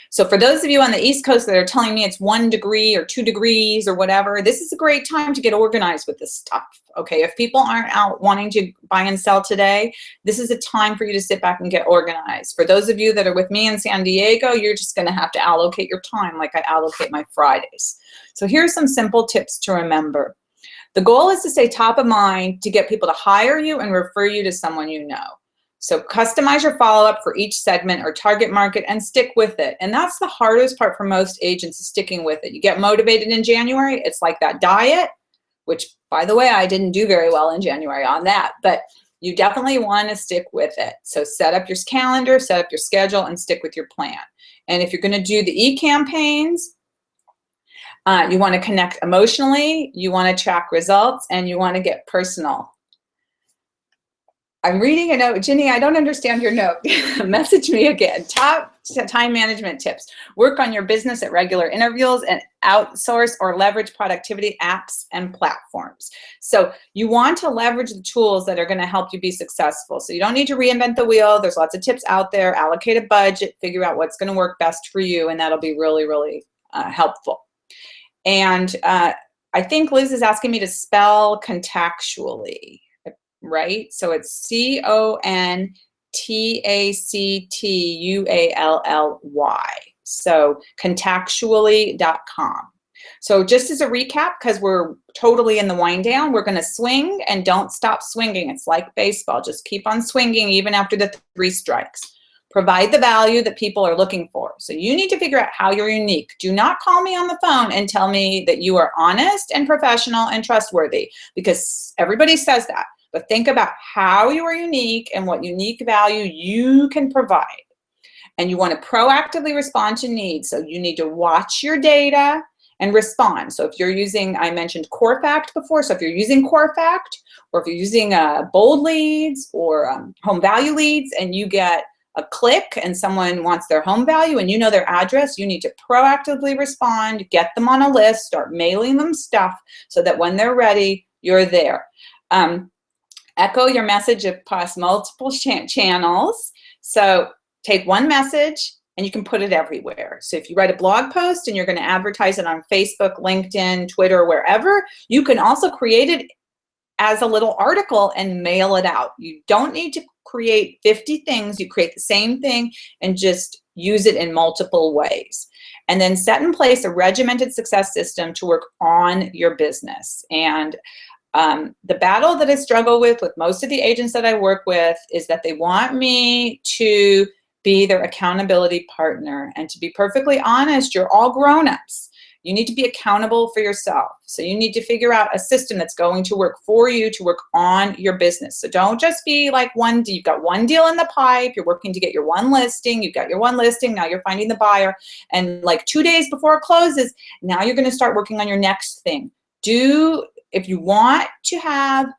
So for those of you on the East Coast that are telling me it's 1 degree or 2 degrees or whatever, this is a great time to get organized with this stuff. Okay, if people aren't out wanting to buy and sell today, this is a time for you to sit back and get organized. For those of you that are with me in San Diego, you're just going to have to allocate your time like I allocate my Fridays. So here's some simple tips to remember. The goal is to stay top of mind to get people to hire you and refer you to someone you know. So customize your follow-up for each segment or target market and stick with it. And that's the hardest part for most agents, is sticking with it. You get motivated in January, it's like that diet, which, by the way, I didn't do very well in January on that, but you definitely want to stick with it. So set up your calendar, set up your schedule, and stick with your plan. And if you're going to do the e-campaigns, you want to connect emotionally, you want to track results, and you want to get personal. I'm reading a note. Ginny, I don't understand your note. Message me again. Top time management tips. Work on your business at regular intervals and outsource or leverage productivity apps and platforms. So you want to leverage the tools that are going to help you be successful. So you don't need to reinvent the wheel. There's lots of tips out there. Allocate a budget. Figure out what's going to work best for you, and that'll be really, really helpful. And I think Liz is asking me to spell Contactually. Right? So it's CONTACTUALLY. So contactually.com. So just as a recap, because we're totally in the wind down, we're going to swing and don't stop swinging. It's like baseball. Just keep on swinging even after the 3 strikes. Provide the value that people are looking for. So you need to figure out how you're unique. Do not call me on the phone and tell me that you are honest and professional and trustworthy, because everybody says that. But think about how you are unique and what unique value you can provide. And you want to proactively respond to needs. So you need to watch your data and respond. So if you're using, I mentioned CoreFact before, so if you're using CoreFact, or if you're using bold leads or home value leads, and you get a click and someone wants their home value and you know their address, you need to proactively respond, get them on a list, start mailing them stuff so that when they're ready, you're there. Echo your message across multiple channels. So take one message and you can put it everywhere. So if you write a blog post and you're going to advertise it on Facebook, LinkedIn, Twitter, wherever, you can also create it as a little article and mail it out. You don't need to create 50 things. You create the same thing and just use it in multiple ways. And then set in place a regimented success system to work on your business. And the battle that I struggle with most of the agents that I work with is that they want me to be their accountability partner. And to be perfectly honest, you're all grown-ups. You need to be accountable for yourself. So you need to figure out a system that's going to work for you to work on your business. So don't just be like you've got one deal in the pipe, you're working to get your one listing, you've got your one listing, now you're finding the buyer, and like 2 days before it closes, now you're gonna start working on your next thing. If you want to have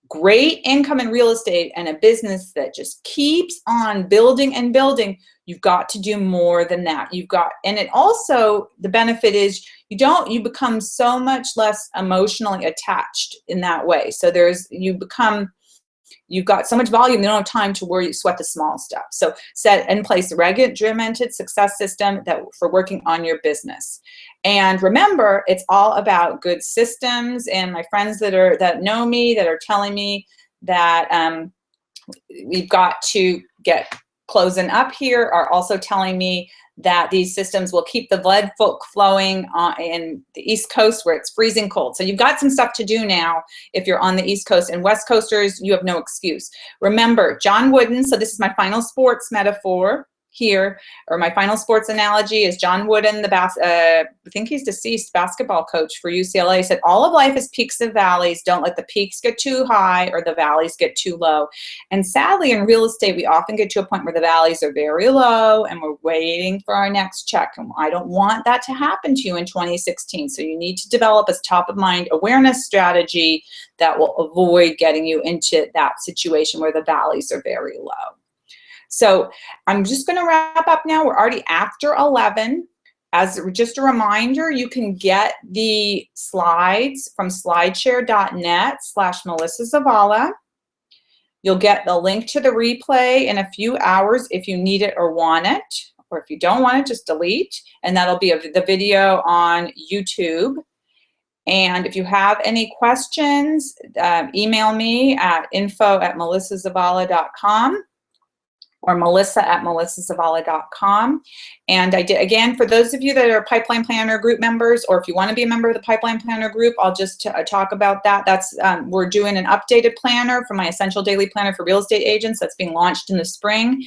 great income in real estate and a business that just keeps on building and building, you've got to do more than that. And it also, the benefit is you become so much less emotionally attached in that way. So you've got so much volume, you don't have time to sweat the small stuff. So set in place a regimented success system for working on your business. And remember, it's all about good systems. And my friends that know me, that are telling me that we've got to get closing up here, are also telling me that these systems will keep the blood flowing in the East Coast where it's freezing cold. So you've got some stuff to do now if you're on the East Coast, and West Coasters, you have no excuse. Remember, John Wooden, so this is my final sports metaphor here, or my final sports analogy is John Wooden, I think he's deceased, basketball coach for UCLA, said, all of life is peaks and valleys. Don't let the peaks get too high or the valleys get too low. And sadly, in real estate, we often get to a point where the valleys are very low and we're waiting for our next check. And I don't want that to happen to you in 2016. So you need to develop a top-of-mind awareness strategy that will avoid getting you into that situation where the valleys are very low. So I'm just going to wrap up now. We're already after 11. As just a reminder, you can get the slides from slideshare.net/Melissa Zavala. You'll get the link to the replay in a few hours if you need it or want it. Or if you don't want it, just delete. And that'll be the video on YouTube. And if you have any questions, email me at info@melissazavala.com. or melissa@melissazavala.com. And again, for those of you that are Pipeline Planner group members, or if you want to be a member of the Pipeline Planner group, I'll just talk about that. We're doing an updated planner for my Essential Daily Planner for Real Estate Agents that's being launched in the spring.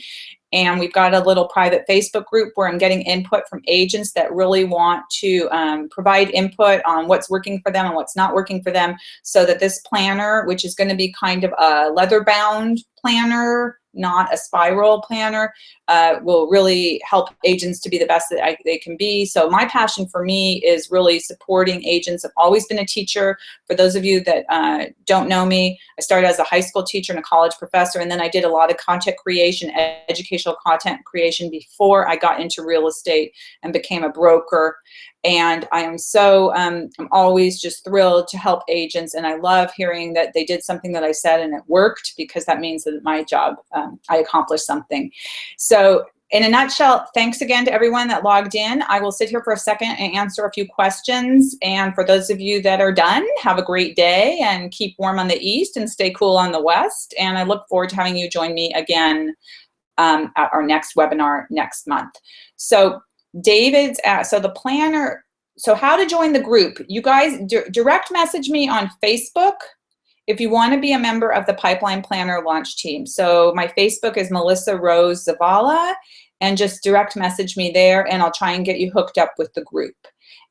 And we've got a little private Facebook group where I'm getting input from agents that really want to provide input on what's working for them and what's not working for them, so that this planner, which is going to be kind of a leather-bound planner, not a spiral planner, will really help agents to be the best that they can be. So my passion for me is really supporting agents. I've always been a teacher. For those of you that don't know me, I started as a high school teacher and a college professor, and then I did a lot of content creation, educational content creation before I got into real estate and became a broker. And I am I'm always just thrilled to help agents, and I love hearing that they did something that I said and it worked, because that means that my job, I accomplished something. So in a nutshell, thanks again to everyone that logged in. I will sit here for a second and answer a few questions. And for those of you that are done, have a great day and keep warm on the East and stay cool on the West. And I look forward to having you join me again at our next webinar next month. So David's so the planner, so how to join the group. You guys direct message me on Facebook if you want to be a member of the Pipeline Planner launch team. So my Facebook is Melissa Rose Zavala, and just direct message me there and I'll try and get you hooked up with the group.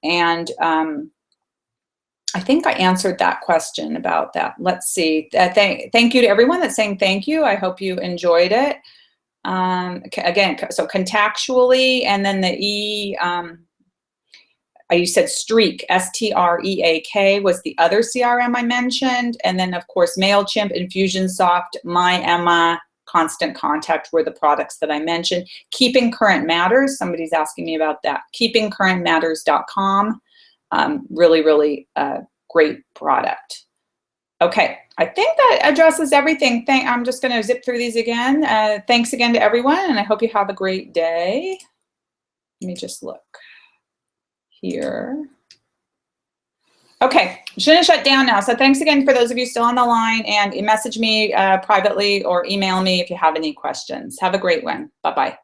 And I think I answered that question about that. Let's see. Thank you to everyone that's saying thank you. I hope you enjoyed it. Again, so contactually, and then the you said Streak, S-T-R-E-A-K was the other CRM I mentioned. And then of course, MailChimp, Infusionsoft, MyEmma, Constant Contact were the products that I mentioned. Keeping Current Matters, somebody's asking me about that. KeepingCurrentMatters.com, really great product. Okay, I think that addresses everything. I'm just going to zip through these again. Thanks again to everyone, and I hope you have a great day. Let me just look here. Okay, I'm going to shut down now. So thanks again for those of you still on the line, and message me privately or email me if you have any questions. Have a great one. Bye-bye.